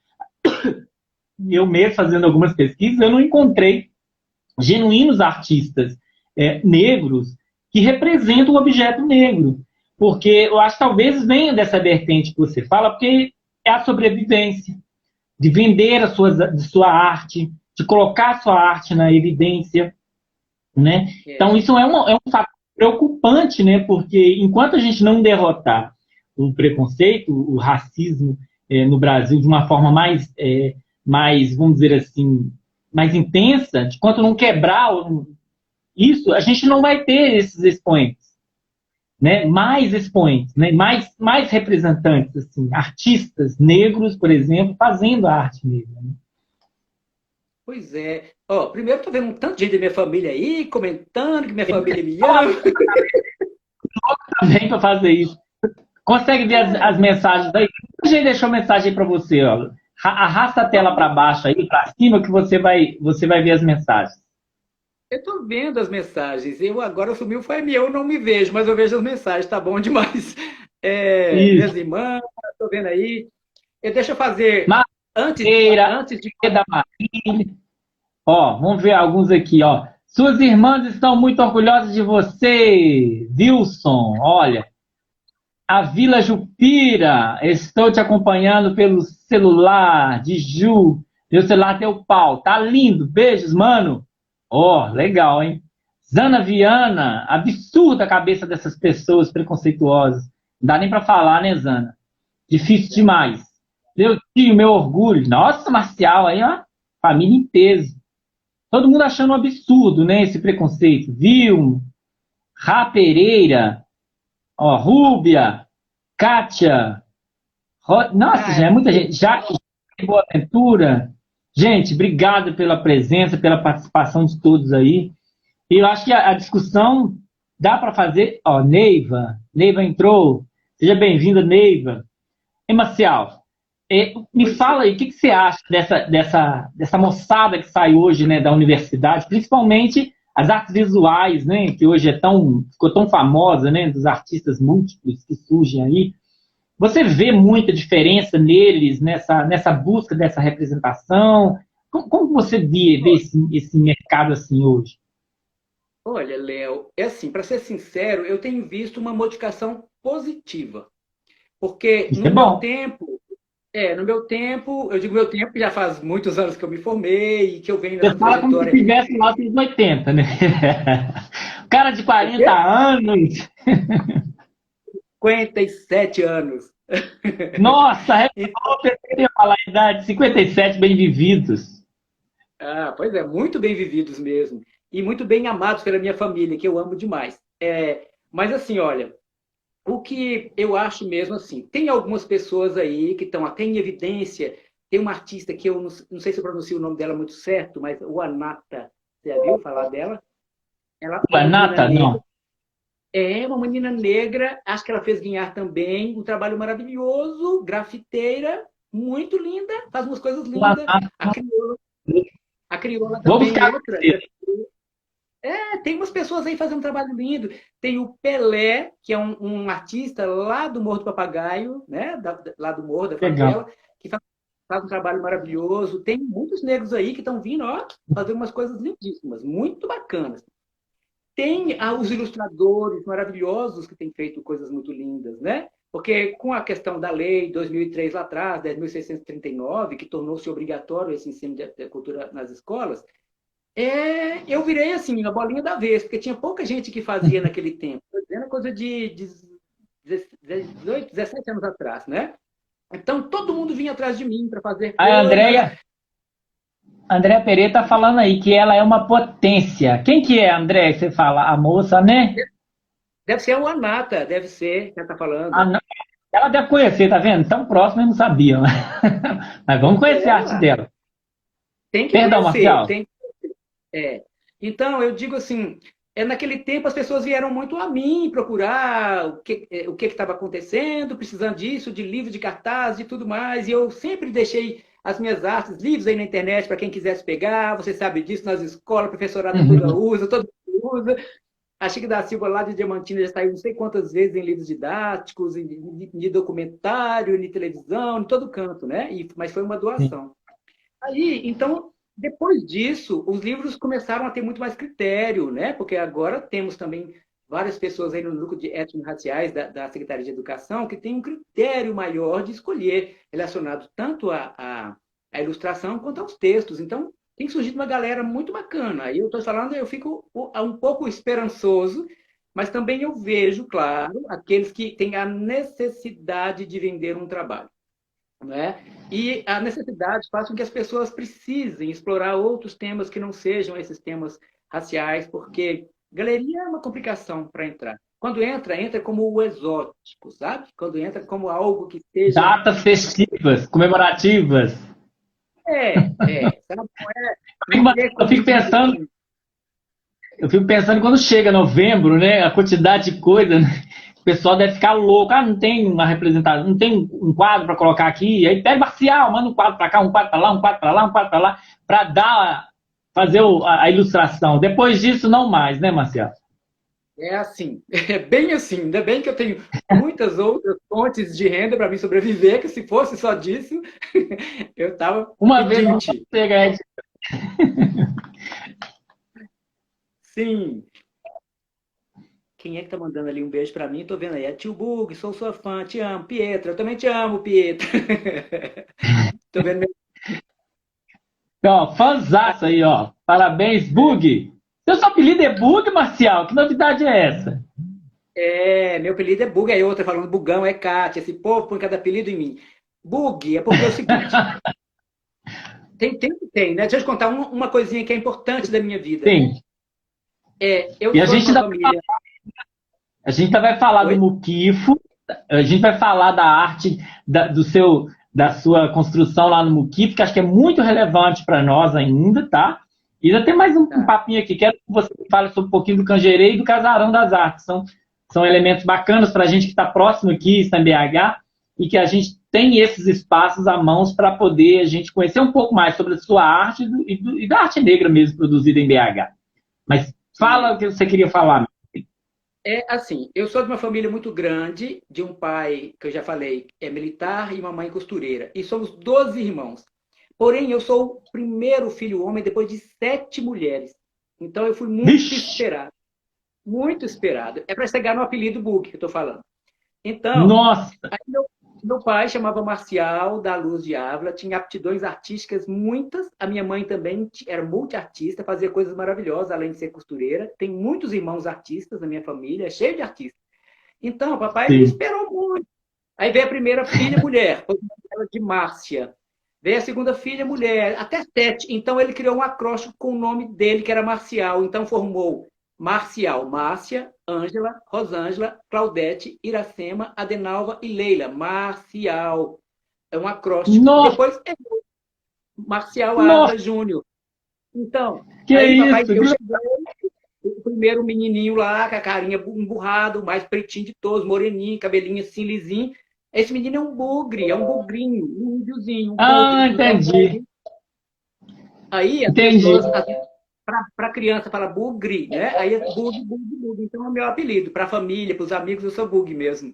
Eu mesmo, fazendo algumas pesquisas, eu não encontrei genuínos artistas negros que representam o objeto negro. Porque eu acho que talvez venha dessa vertente que você fala, porque é a sobrevivência, de vender de sua arte, de colocar a sua arte na evidência, né? Então isso é um fato preocupante, né? Porque enquanto a gente não derrotar o preconceito, o racismo no Brasil de uma forma mais, vamos dizer assim, mais intensa, enquanto não quebrar isso, a gente não vai ter esses expoentes. Né, mais expoentes, né, mais representantes, assim, artistas negros, por exemplo, fazendo a arte negra. Né? Pois é. Primeiro estou vendo um tanto de gente da minha família aí, comentando que minha família me ama. Também para fazer isso. Consegue ver as mensagens aí? A gente deixou mensagem aí para você. Ó. Arrasta a tela para baixo aí, para cima, que você vai ver as mensagens. Eu estou vendo as mensagens. Agora sumiu, foi eu não me vejo, mas eu vejo as mensagens, tá bom demais. Minhas irmãs, estou vendo aí. Deixa eu fazer Antes, Feira, antes de da Marília. Ó, vamos ver alguns aqui, ó. Suas irmãs estão muito orgulhosas de você, Wilson. Olha, a Vila Jupira, estou te acompanhando pelo celular de Ju. Meu celular tem o pau. Tá lindo. Beijos, mano. Ó, legal, hein? Zana Viana, absurda a cabeça dessas pessoas preconceituosas. Não dá nem pra falar, né, Zana? Difícil demais. Meu tio, meu orgulho. Nossa, Marcial aí, ó. Família em peso. Todo mundo achando um absurdo, né, esse preconceito. Viu? Rá Pereira, ó, Rúbia, Kátia. Nossa, já é muita gente. Já Boa Aventura. Gente, obrigado pela presença, pela participação de todos aí. E eu acho que a discussão dá para fazer. Ó, Neiva. Neiva entrou. Seja bem-vinda, Neiva. E Marcial, me fala aí, o que você acha dessa moçada que sai hoje, né, da universidade, principalmente as artes visuais, né, que hoje ficou tão famosa, né, dos artistas múltiplos que surgem aí. Você vê muita diferença neles, nessa busca dessa representação? Como você vê esse mercado assim hoje? Olha, Léo, é assim, para ser sincero, eu tenho visto uma modificação positiva. Porque Isso é bom. no meu tempo, eu digo meu tempo, que já faz muitos anos que eu me formei e que eu venho Você nessa fala como se trajetória. estivesse lá nos 80, né? O cara de O quê? 40 anos. 57 anos. Nossa, E- eu ia falar a idade, 57 bem-vividos. pois é, muito bem vividos mesmo. E muito bem amados pela minha família, que eu amo demais. Mas assim, olha, o que eu acho mesmo assim, tem algumas pessoas aí que estão até em evidência. Tem uma artista que eu não sei se eu pronuncio o nome dela muito certo, mas o Anata, você já viu falar dela? Ela é uma menina Nata, negra. não. É uma menina negra, acho que ela fez Guinhar também, um trabalho maravilhoso, grafiteira, muito linda, faz umas coisas lindas. A crioula, a crioula Vou também, buscar outra. você. Tem umas pessoas aí fazendo um trabalho lindo. Tem o Pelé, que é um artista lá do Morro do Papagaio, né? Lá do Morro da Legal. Favela, que faz um trabalho maravilhoso. Tem muitos negros aí que estão vindo, ó, fazer umas coisas lindíssimas, muito bacanas. Tem os ilustradores maravilhosos que têm feito coisas muito lindas, né? Porque com a questão da lei 2003 lá atrás, 10.639, que tornou-se obrigatório esse ensino de cultura nas escolas, eu virei assim, a bolinha da vez, porque tinha pouca gente que fazia naquele tempo. Estou dizendo coisa de 18, 17 anos atrás, né? Então todo mundo vinha atrás de mim para fazer A coisas. Andréa Pereira está falando aí que ela é uma potência. Quem que é, André? Você fala, a moça, né? Deve ser o Anata, deve ser, que ela está Ah, falando. não. Ela deve conhecer, tá vendo? Tão próximo, eu não sabia. Mas vamos conhecer a arte dela. Tem que Perdão, conhecer, Marcial. tem. Então, eu digo assim, naquele tempo as pessoas vieram muito a mim procurar o que estava acontecendo, precisando disso, de livro, de cartaz, de tudo mais, e eu sempre deixei as minhas artes livres aí na internet para quem quisesse pegar, você sabe disso, nas escolas, a professorada toda Uhum. usa, todo mundo usa. A Chique da Silva lá de Diamantina já saiu não sei quantas vezes em livros didáticos, em documentário, em televisão, em todo canto, né? Mas foi uma Sim. doação. Aí, então, depois disso, os livros começaram a ter muito mais critério, né? Porque agora temos também várias pessoas aí no núcleo de étnico-raciais da Secretaria de Educação que tem um critério maior de escolher, relacionado tanto à ilustração quanto aos textos. Então, tem surgido uma galera muito bacana. Aí eu estou falando, eu fico um pouco esperançoso, mas também eu vejo, claro, aqueles que têm a necessidade de vender um trabalho. Né? E a necessidade faz com que as pessoas precisem explorar outros temas que não sejam esses temas raciais, porque galeria é uma complicação para entrar. Quando entra como o exótico, sabe? Quando entra como algo que seja... Datas festivas, comemorativas. Sabe? Não é Eu como fico diz pensando, assim, eu fico pensando quando chega novembro, né? A quantidade de coisa, né? O pessoal deve ficar louco. Ah, não tem uma representação, não tem um quadro para colocar aqui. Aí pega parcial, manda um quadro para cá, um quadro para lá, um quadro para lá, um quadro para lá, para fazer a ilustração. Depois disso, não mais, né, Marcelo? É assim, é bem assim. Ainda bem que eu tenho muitas outras fontes de renda para me sobreviver, que se fosse só disso, eu estava Uma vez pedinte. você ganha. Sim. Quem é que tá mandando ali um beijo para mim? Tô vendo aí. É Tio Bug, sou sua fã, te amo. Pietra, eu também te amo, Pietra. Tô vendo meu... Ó, fãzaço aí, ó. Parabéns, Bug. Seu apelido é Bug, Marcial? Que novidade é essa? Meu apelido é Bug, aí outra falando Bugão, é Kátia. Esse povo põe cada apelido em mim. Bug é porque é o seguinte, tem, né? Deixa eu te contar uma coisinha que é importante da minha vida. Sim. Eu E a sou de gente uma ainda, família... a gente ainda vai falar do Oi? Muquifo, a gente vai falar da arte da sua construção lá no Muquifo, que acho que é muito relevante para nós ainda, tá? E ainda tem mais um Tá. papinho aqui. Quero que você fale sobre um pouquinho do Canjerê e do Casarão das Artes. São elementos bacanas para a gente que está próximo aqui, está em BH, e que a gente tem esses espaços à mãos para poder a gente conhecer um pouco mais sobre a sua arte e da arte negra mesmo produzida em BH. Mas fala o que você queria falar. É assim, eu sou de uma família muito grande, de um pai, que eu já falei, é militar, e uma mãe costureira. E somos 12 irmãos. Porém, eu sou o primeiro filho homem depois de 7 mulheres. Então, eu fui muito Vixe! esperado. Muito esperado. É para chegar no apelido Bug que eu estou falando. Então, Nossa! aí meu pai chamava Marcial da Luz de Ávila, tinha aptidões artísticas muitas. A minha mãe também era multiartista, fazia coisas maravilhosas, além de ser costureira. Tem muitos irmãos artistas na minha família, é cheio de artistas. Então, o papai me Sim. esperou muito. Aí veio a primeira filha, mulher, pôs o nome dela de Márcia. Veio a segunda filha, mulher, até 7. Então, ele criou um acróstico com o nome dele, que era Marcial. Então, formou Marcial, Márcia, Ângela, Rosângela, Claudete, Iracema, Adenalva e Leila. Marcial. É um acróstico. E Nossa! depois é Marcial Ávila Nossa! Júnior. Então, Que aí papai, isso? eu cheguei, o primeiro menininho lá, com a carinha emburrada, o mais pretinho de todos, moreninho, cabelinho assim, lisinho. Esse menino é um bugre, é um bugrinho, um índiozinho, um Ah, bugre. Então, entendi. aí as Entendi. pessoas, para criança, fala bugre, né? Aí é bug, bug, bug. Então é o meu apelido. Para a família, para os amigos, eu sou bug mesmo.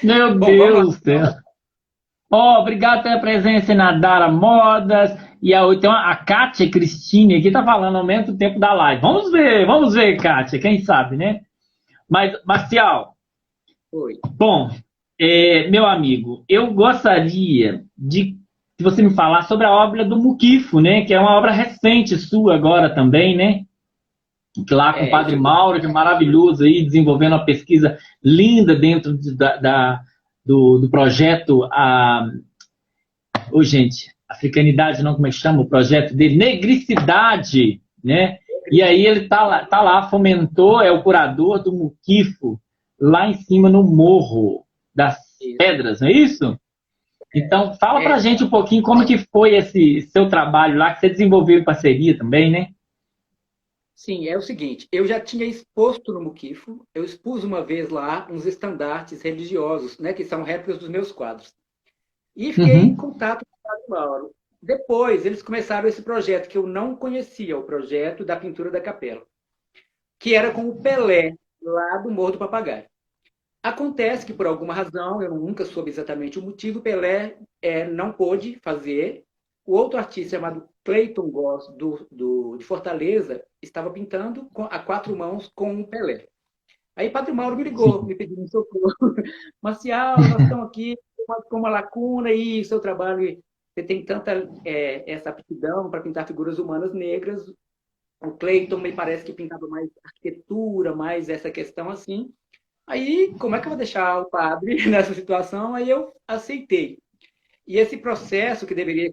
Meu Bom, vamos lá. Deus do céu. Ó, obrigado pela presença na Dara Modas. E a Kátia Cristine aqui tá falando, aumenta o tempo da live. Vamos ver, Kátia, quem sabe, né? Mas, Marcial, Oi. bom, meu amigo, eu gostaria de que você me falasse sobre a obra do Muquifo, né? Que é uma obra recente sua agora também, né? Lá com o Padre Isso. Mauro, que é maravilhoso aí, desenvolvendo uma pesquisa linda dentro do projeto gente, africanidade não, como é que chama o projeto dele? Negricidade, né? E aí ele tá lá, fomentou, é o curador do Muquifo, lá em cima no Morro das Pedras, não é isso? Então, fala pra gente um pouquinho como que foi esse seu trabalho lá, que você desenvolveu em parceria também, né? Sim, é o seguinte, eu já tinha exposto no Muquifo, eu expus uma vez lá uns estandartes religiosos, né, que são réplicas dos meus quadros. E fiquei em Uhum. contato com o Padre Mauro. Depois, eles começaram esse projeto que eu não conhecia, o projeto da pintura da capela, que era com o Pelé, lá do Morro do Papagaio. Acontece que, por alguma razão, eu nunca soube exatamente o motivo, o Pelé não pôde fazer. O outro artista, chamado Clayton Goss, de Fortaleza, estava pintando a 4 mãos com o Pelé. Aí Padre Mauro me ligou, Sim. me pedindo socorro. Marcial, nós estamos aqui com uma lacuna aí, seu trabalho, você tem tanta essa aptidão para pintar figuras humanas negras. O Clayton me parece que pintava mais arquitetura, mais essa questão assim. Aí, como é que eu vou deixar o padre nessa situação? Aí eu aceitei. E esse processo, que deveria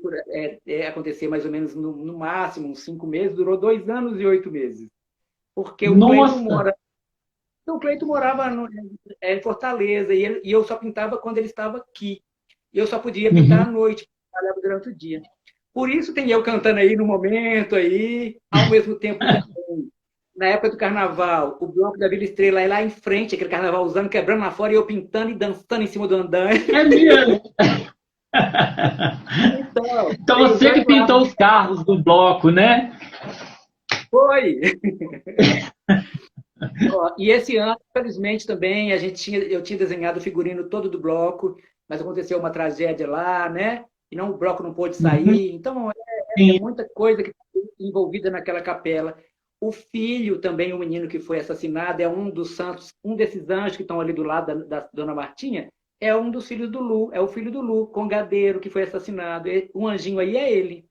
acontecer mais ou menos no máximo uns 5 meses, durou 2 anos e 8 meses. Porque Nossa! o Cleiton morava em Fortaleza e eu só pintava quando ele estava aqui. E eu só podia pintar à Uhum. noite, trabalhava durante o dia. Por isso tem eu cantando aí no momento aí, ao mesmo tempo também. Na época do carnaval, o bloco da Vila Estrela é lá em frente, aquele carnaval usando, quebrando lá fora, e eu pintando e dançando em cima do andaime. É mesmo! Então, Então tem os você que dois pintou lados. os carros do bloco, né? Foi! Ó, e esse ano, infelizmente, também eu tinha desenhado o figurino todo do bloco, mas aconteceu uma tragédia lá, né? E não, o bloco não pôde Uhum, sair. Então, é sim. muita coisa que está envolvida naquela capela. O filho também, o menino que foi assassinado, é um dos santos, um desses anjos que estão ali do lado da Dona Martinha, é um dos filhos do Lu, é o filho do Lu, congadeiro, que foi assassinado. O anjinho aí é ele,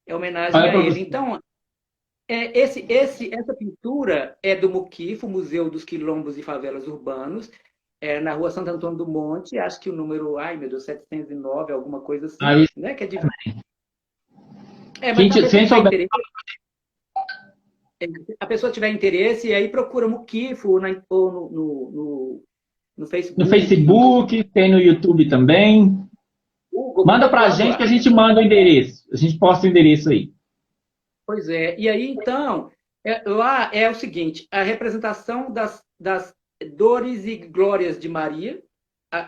é homenagem Olha a para ele. você. Então, essa pintura é do Muquifo, Museu dos Quilombos e Favelas Urbanos, na rua Santo Antônio do Monte, acho que o número, ai meu Deus, 709, alguma coisa assim, Aí, né? Que é de... mas quem, se a pessoa quem tiver souber interesse, a pessoa tiver interesse, aí procura Muquifo ou no no Facebook, Facebook, tem no YouTube também. Google, em Manda todo pra lado gente que a lá. gente manda o endereço. A gente posta o endereço aí. Pois é. E aí, então, lá é o seguinte: a representação das dores e glórias de Maria,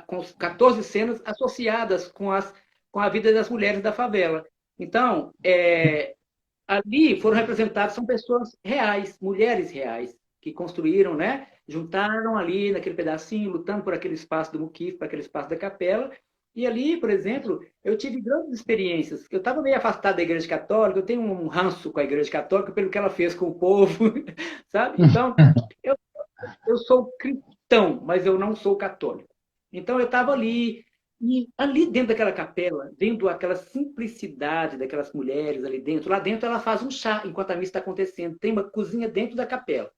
com 14 cenas associadas com a vida das mulheres da favela. Então, ali foram representadas, são pessoas reais, mulheres reais, que construíram, né? Juntaram ali naquele pedacinho, lutando por aquele espaço do Muquif, para aquele espaço da capela. E ali, por exemplo, eu tive grandes experiências. Eu estava meio afastado da Igreja Católica, eu tenho um ranço com a Igreja Católica pelo que ela fez com o povo, sabe? Então, eu, eu sou cristão, mas eu não sou católico. Então, eu estava ali, e ali dentro daquela capela, vendo aquela simplicidade daquelas mulheres ali dentro, lá dentro ela faz um chá enquanto a missa está acontecendo. Tem uma cozinha dentro da capela.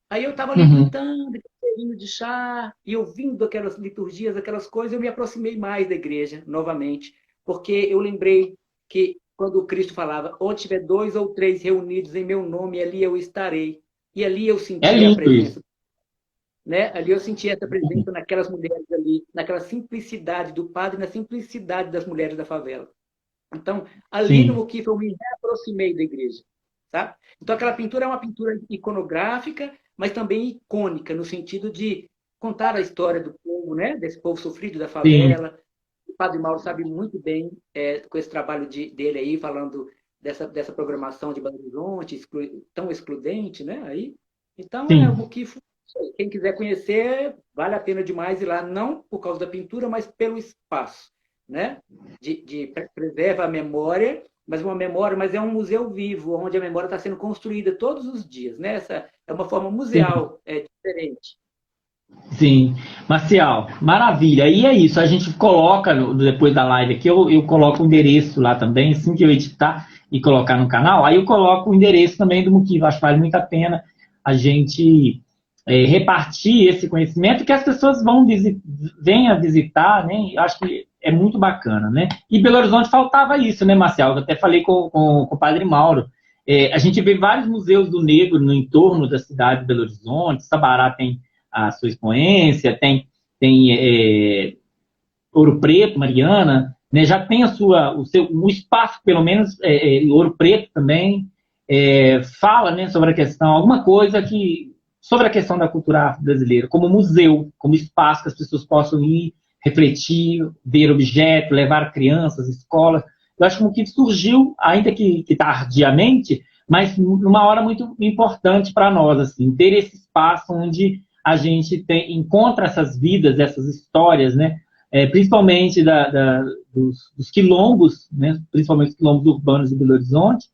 Aí eu estava ali Uhum. pintando, cheirinho de chá, e ouvindo aquelas liturgias, aquelas coisas, eu me aproximei mais da igreja novamente, porque eu lembrei que quando Cristo falava, onde tiver dois ou três reunidos em meu nome, ali eu estarei. E ali eu É senti a lindo isso. presença, né? Ali eu senti essa presença naquelas mulheres ali, naquela simplicidade do padre, na simplicidade das mulheres da favela. Então, ali no Sim, Moquife eu me reaproximei da igreja, sabe? Então, aquela pintura é uma pintura iconográfica, mas também icônica, no sentido de contar a história do povo, né? Desse povo sofrido da sim, favela. O Padre Mauro sabe muito bem, com esse trabalho dele aí, falando dessa programação de Belo Horizonte, tão excludente, né? Aí. Então, o sim, Moquife, quem quiser conhecer, vale a pena demais ir lá, não por causa da pintura, mas pelo espaço, né? Preserva a memória, mas é um museu vivo, onde a memória está sendo construída todos os dias, né? Essa é uma forma sim, museal, diferente. sim. Marcial, maravilha. E é isso, a gente coloca, depois da live aqui, eu coloco o endereço lá também, assim que eu editar e colocar no canal, aí eu coloco o endereço também do Motivo. Acho que vale muito a pena a gente repartir esse conhecimento que as pessoas venham a visitar, né? Eu acho que é muito bacana, né? E Belo Horizonte faltava isso, né, Marcial? Eu até falei com o Padre Mauro. A gente vê vários museus do negro no entorno da cidade de Belo Horizonte, Sabará tem a sua expoência, tem Ouro Preto, Mariana, né, já tem o espaço, pelo menos, Ouro Preto também, fala, né, sobre a questão, alguma coisa sobre a questão da cultura brasileira, como museu, como espaço que as pessoas possam ir, refletir, ver objetos, levar crianças, escolas. Eu acho que surgiu, ainda que tardiamente, mas numa hora muito importante para nós, assim, ter esse espaço onde a gente encontra essas vidas, essas histórias, né? Principalmente dos quilombos, né? Principalmente os quilombos urbanos de Belo Horizonte,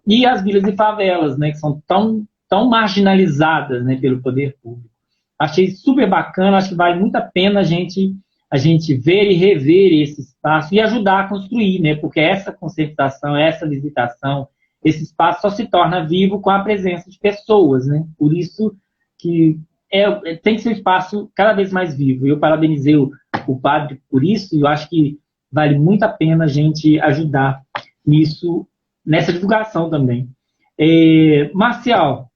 e as vilas e favelas, né? Que são tão marginalizadas, né? Pelo poder público. Achei super bacana, acho que vale muito a pena a gente ver e rever esse espaço e ajudar a construir, né? Porque essa concertação, essa visitação, esse espaço só se torna vivo com a presença de pessoas, né? Por isso que tem que ser um espaço cada vez mais vivo. Eu parabenizei o padre por isso e eu acho que vale muito a pena a gente ajudar nisso, nessa divulgação também. Marcial,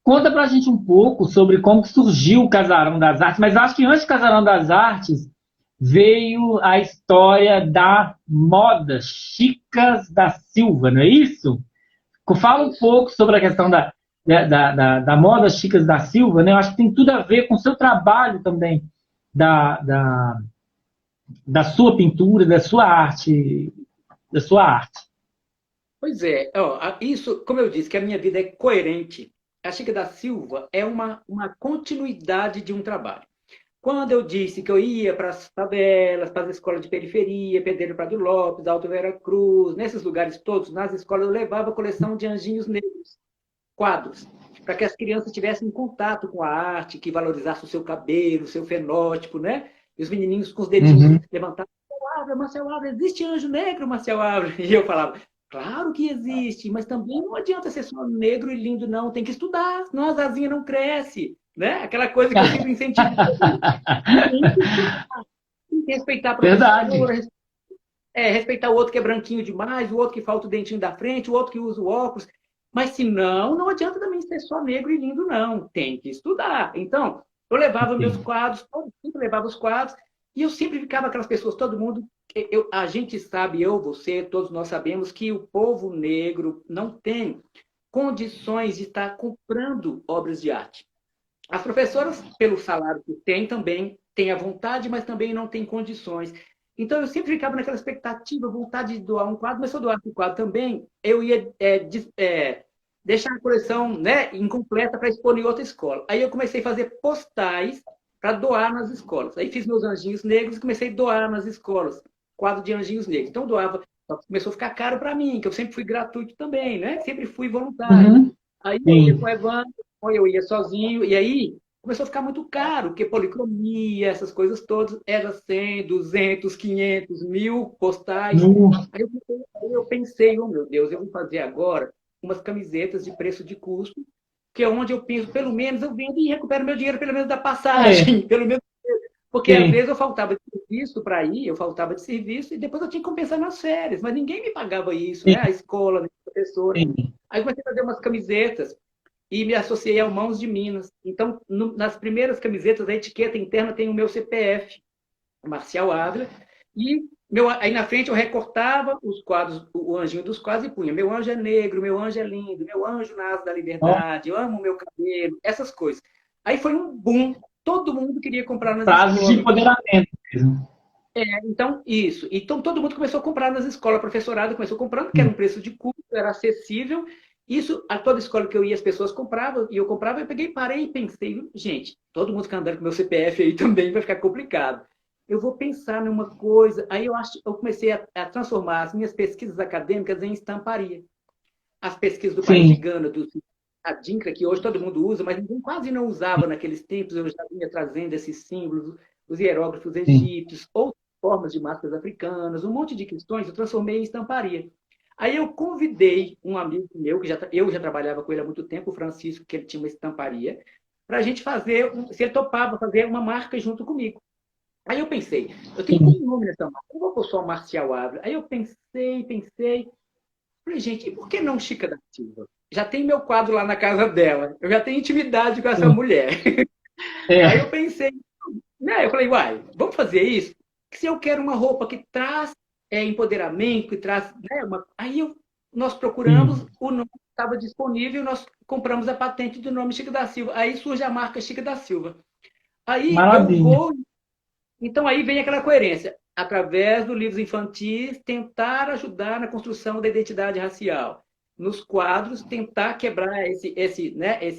conta pra gente um pouco sobre como que surgiu o Casarão das Artes, mas acho que antes do Casarão das Artes veio a história da moda Chicas da Silva, não é isso? Fala um pouco sobre a questão da moda Chicas da Silva, né? Eu acho que tem tudo a ver com o seu trabalho também, da, da, da sua pintura, da sua arte, da sua arte. Pois é, ó, isso, como eu disse, que a minha vida é coerente. a Chica da Silva é uma continuidade de um trabalho. Quando eu disse que eu ia para as favelas, para as escolas de periferia, Pedreiro Prado Lopes, Alto Vera Cruz, nesses lugares todos, nas escolas, eu levava a coleção de anjinhos negros, quadros, para que as crianças tivessem contato com a arte, que valorizasse o seu cabelo, o seu fenótipo, né? E os menininhos com os dedinhos levantados, Marcel Ávila, existe anjo negro, Marcel Ávila? E eu falava, claro que existe, mas também não adianta ser só negro e lindo, não. Tem que estudar, senão as asinhas não crescem. Né? Aquela coisa que eu sempre incentivo. Tem que respeitar a professora, respeitar o outro que é branquinho demais, o outro que falta o dentinho da frente, o outro que usa o óculos. Mas se não, não adianta também ser só negro e lindo, não. Tem que estudar. Então, eu levava meus quadros, sempre levava os quadros, e eu sempre ficava aquelas pessoas, todo mundo. A gente sabe, eu, você, todos nós sabemos que o povo negro não tem condições de estar comprando obras de arte. As professoras, pelo salário que têm, também têm a vontade, mas também não têm condições. Então, eu sempre ficava naquela expectativa, vontade de doar um quadro, mas se eu doasse um quadro também, eu ia deixar a coleção, né, incompleta para expor em outra escola. Aí eu comecei a fazer postais para doar nas escolas. Aí fiz meus anjinhos negros e comecei a doar nas escolas, quadro de anjinhos negros. Então, doava, começou a ficar caro para mim, que eu sempre fui gratuito também, né? Sempre fui voluntário. Aí eu ia com o Evandro, ou eu ia sozinho, e aí começou a ficar muito caro, porque policromia, essas coisas todas, era 100, 200, 500, 1000 postais. Aí eu pensei, oh meu Deus, eu vou fazer agora umas camisetas de preço de custo, que é onde eu penso, pelo menos eu vendo e recupero meu dinheiro, pelo menos da passagem, pelo menos. Porque às vezes eu faltava de serviço para ir, eu faltava de serviço, e depois eu tinha que compensar nas férias, mas ninguém me pagava isso, né? A escola, a professora. Aí eu comecei a fazer umas camisetas, e me associei ao Mãos de Minas. Então, nas primeiras camisetas, a etiqueta interna tem o meu CPF, Marcial Ávila, e aí na frente eu recortava os quadros, o anjinho dos quadros e punha, meu anjo é negro, meu anjo é lindo, meu anjo na asa da liberdade, eu amo o meu cabelo, essas coisas. Aí foi um boom, todo mundo queria comprar nas escolas. Frases de empoderamento mesmo. Então, isso. Então, todo mundo começou a comprar nas escolas, a professorada começou comprando, que era um preço de custo, era acessível. Isso, a toda escola que eu ia, as pessoas compravam, e eu comprava, eu peguei, parei e pensei, gente, todo mundo fica andando com meu CPF aí também, vai ficar complicado. Eu vou pensar numa coisa. Aí eu comecei a transformar as minhas pesquisas acadêmicas em estamparia. As pesquisas do País de Gana, do Adinkra, que hoje todo mundo usa, mas ninguém quase não usava naqueles tempos, eu já vinha trazendo esses símbolos, os hieróglifos egípcios, outras formas de máscaras africanas, um monte de questões, eu transformei em estamparia. Aí eu convidei um amigo meu, que eu já trabalhava com ele há muito tempo, o Francisco, que ele tinha uma estamparia, para a gente fazer, se ele topava fazer uma marca junto comigo. Aí eu pensei, eu tenho um nome nessa marca, eu vou pôr só Marcial Ávila. Aí eu pensei, falei, gente, e por que não Chica da Silva? Já tem meu quadro lá na casa dela, eu já tenho intimidade com essa mulher. Aí eu pensei, né? Eu falei, uai, vamos fazer isso? Se eu quero uma roupa que traz empoderamento, que traz. Né, aí nós procuramos, o nome estava disponível, nós compramos a patente do nome Chica da Silva. Aí surge a marca Chica da Silva. Aí Maravilha. eu vou. Então aí vem aquela coerência. Através dos livros infantis, tentar ajudar na construção da identidade racial. Nos quadros, tentar quebrar esse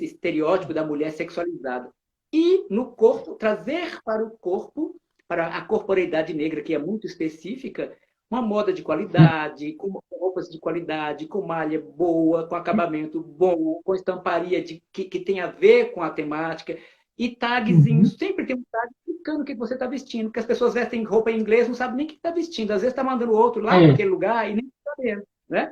estereótipo da mulher sexualizada. E no corpo, trazer para o corpo, para a corporeidade negra, que é muito específica, uma moda de qualidade, com roupas de qualidade, com malha boa, com acabamento bom, com estamparia que tem a ver com a temática, e tagzinhos. Sempre tem um tag explicando o que você está vestindo, porque as pessoas vestem roupa em inglês, não sabem nem o que está vestindo. Às vezes está mandando outro lá naquele lugar e nem está vendo, né?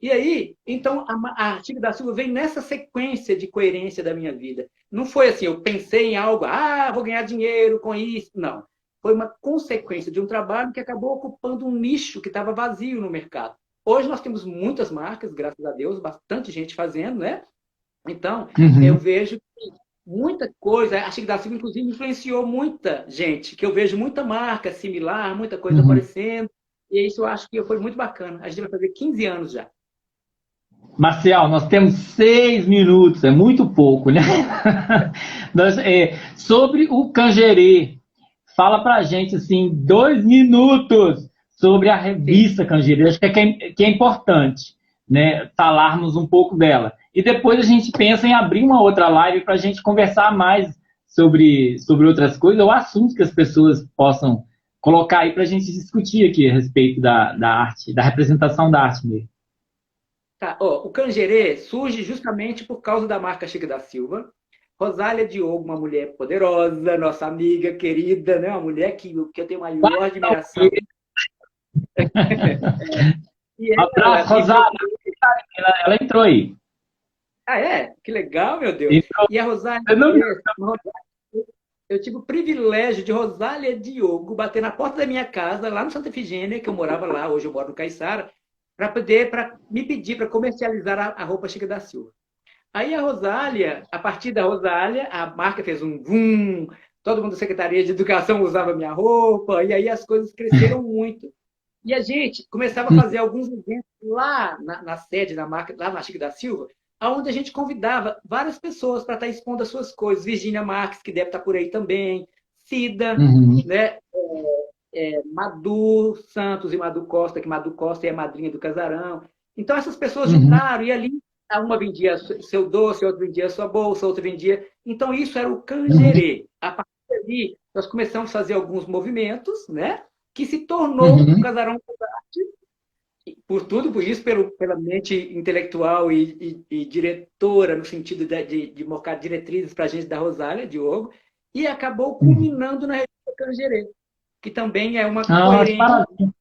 E aí, então, a Chica da Silva vem nessa sequência de coerência da minha vida. Não foi assim, eu pensei em algo, vou ganhar dinheiro com isso. Não. Foi uma consequência de um trabalho que acabou ocupando um nicho que estava vazio no mercado. Hoje nós temos muitas marcas, graças a Deus, bastante gente fazendo, né? Então, eu vejo que muita coisa, a Chica da Silva, inclusive, influenciou muita gente, que eu vejo muita marca similar, muita coisa aparecendo, e isso eu acho que foi muito bacana. A gente vai fazer 15 anos já. Marcial, nós temos 6 minutos, é muito pouco, né? Sobre o Cangerê, fala pra gente, assim, 2 minutos sobre a revista Cangerê, acho que é importante, né, falarmos um pouco dela. E depois a gente pensa em abrir uma outra live para a gente conversar mais sobre outras coisas ou assuntos que as pessoas possam colocar aí para a gente discutir aqui a respeito da arte, da representação da arte mesmo. Tá, ó, o Cangerê surge justamente por causa da marca Chica da Silva. Rosália Diogo, uma mulher poderosa, nossa amiga querida, né? Uma mulher que eu tenho maior admiração. E ela Abraço, me Rosário. procurou. Ela entrou aí. Ah, é? Que legal, meu Deus. Entrou. E a Rosália, Você não viu? eu tive o privilégio de Rosália Diogo bater na porta da minha casa, lá no Santa Efigênia, que eu morava lá, hoje eu moro no Caiçara, para me pedir para comercializar a roupa Chica da Silva. Aí a Rosália, a partir da Rosália, a marca fez um boom, todo mundo da Secretaria de Educação usava minha roupa, e aí as coisas cresceram muito. E a gente começava a fazer alguns eventos lá na sede da marca, lá na Chica da Silva, onde a gente convidava várias pessoas para estar expondo as suas coisas. Virgínia Marques, que deve estar por aí também, Cida, Uhum. né? Madu Santos e Madu Costa, que Madu Costa é a madrinha do casarão. Então, essas pessoas Uhum. juntaram e ali uma vendia seu doce, outra vendia sua bolsa, outra vendia. Então, isso era o Uhum. canjerê. A partir dali, nós começamos a fazer alguns movimentos, né? Que se tornou o Uhum. Casarão por tudo, por isso, pela mente intelectual e diretora, no sentido de marcar diretrizes para a gente da Rosália, Diogo, e acabou Uhum. culminando na revista Cangerê, que também é uma Ah, que coerente. maravilha.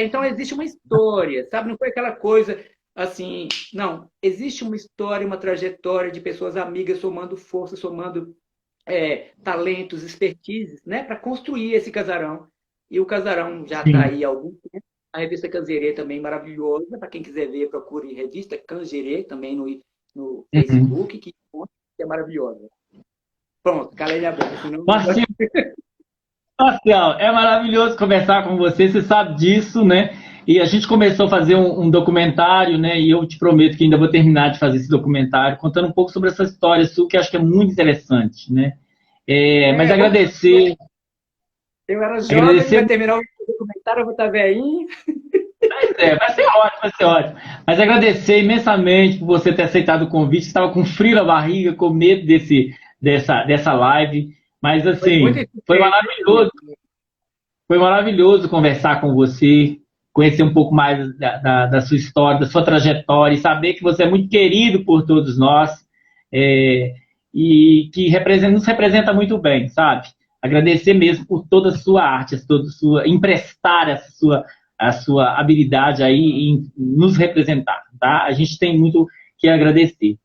Então, existe uma história, sabe? Não foi aquela coisa assim. Não, existe uma história, uma trajetória de pessoas amigas somando força, somando talentos, expertises, né? Para construir esse casarão. E o casarão já está Sim. aí há algum tempo. A revista Cangerê também maravilhosa. Para quem quiser ver, procure revista Cangerê também no Uhum. Facebook, que é maravilhosa. Pronto, calei minha boca, senão. Marcial, Marcial, é maravilhoso conversar com você, você sabe disso, né? E a gente começou a fazer um documentário, né? E eu te prometo que ainda vou terminar de fazer esse documentário, contando um pouco sobre essa história sua, que eu acho que é muito interessante, né? Mas agradecer, Eu era jovem, agradecer. vai terminar o documentário, eu vou estar velhinho. Vai ser ótimo, vai ser ótimo. Mas agradecer imensamente por você ter aceitado o convite. Estava com frio na barriga, com medo dessa live. Mas, Foi muito assim, eficiente. foi maravilhoso conversar com você, conhecer um pouco mais da sua história, da sua trajetória, e saber que você é muito querido por todos nós, é, e que nos representa muito bem, sabe? Agradecer mesmo por toda a sua arte, toda a sua, emprestar a sua habilidade aí em nos representar, tá? A gente tem muito que agradecer.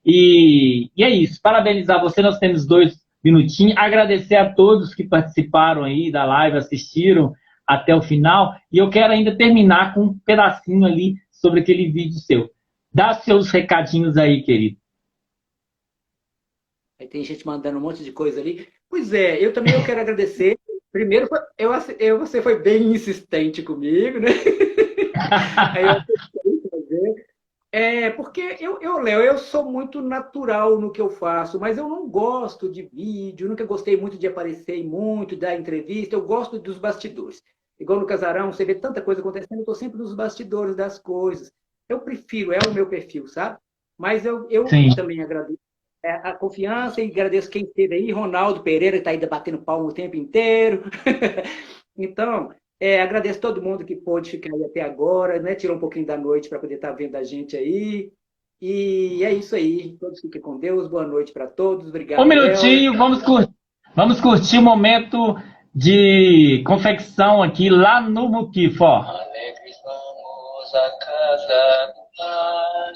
E é isso. Parabenizar você, nós temos 2 minutinhos. Agradecer a todos que participaram aí da live, assistiram até o final. E eu quero ainda terminar com um pedacinho ali sobre aquele vídeo seu. Dá seus recadinhos aí, querido. Aí tem gente mandando um monte de coisa ali. Pois é, eu quero agradecer. Primeiro, você foi bem insistente comigo, né? Aí eu aceitei fazer. Porque Léo, eu sou muito natural no que eu faço, mas eu não gosto de vídeo, nunca gostei muito de aparecer muito, dar entrevista, eu gosto dos bastidores. Igual no Casarão, você vê tanta coisa acontecendo, eu estou sempre nos bastidores das coisas. Eu prefiro, é o meu perfil, sabe? Mas eu Sim. também agradeço a confiança e agradeço quem esteve aí, Ronaldo Pereira, que está aí batendo palmo o tempo inteiro. Então, agradeço todo mundo que pôde ficar aí até agora, né? Tirou um pouquinho da noite para poder estar vendo a gente aí. E é isso aí. Todos fiquem com Deus. Boa noite para todos. Um Obrigado, Léo. minutinho, vamos curtir o momento de confecção aqui lá no Muquifó. Alegres vamos à casa do Pai,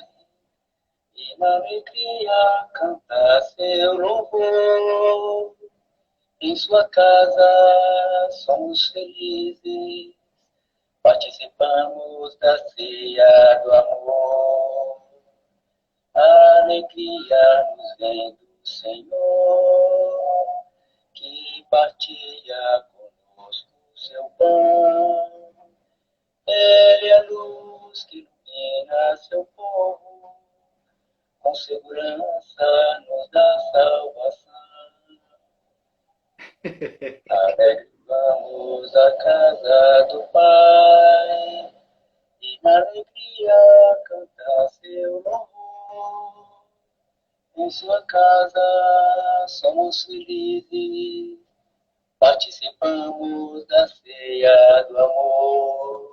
e na alegria cantar seu louvor. Em sua casa somos felizes, participamos da ceia do amor. A alegria nos vem do Senhor, que partilha conosco seu pão. Ele é a luz que ilumina seu povo, com segurança nos dá salvação. Alegre vamos à casa do Pai, e na alegria cantar seu louvor. Em sua casa somos felizes, participamos da ceia do amor.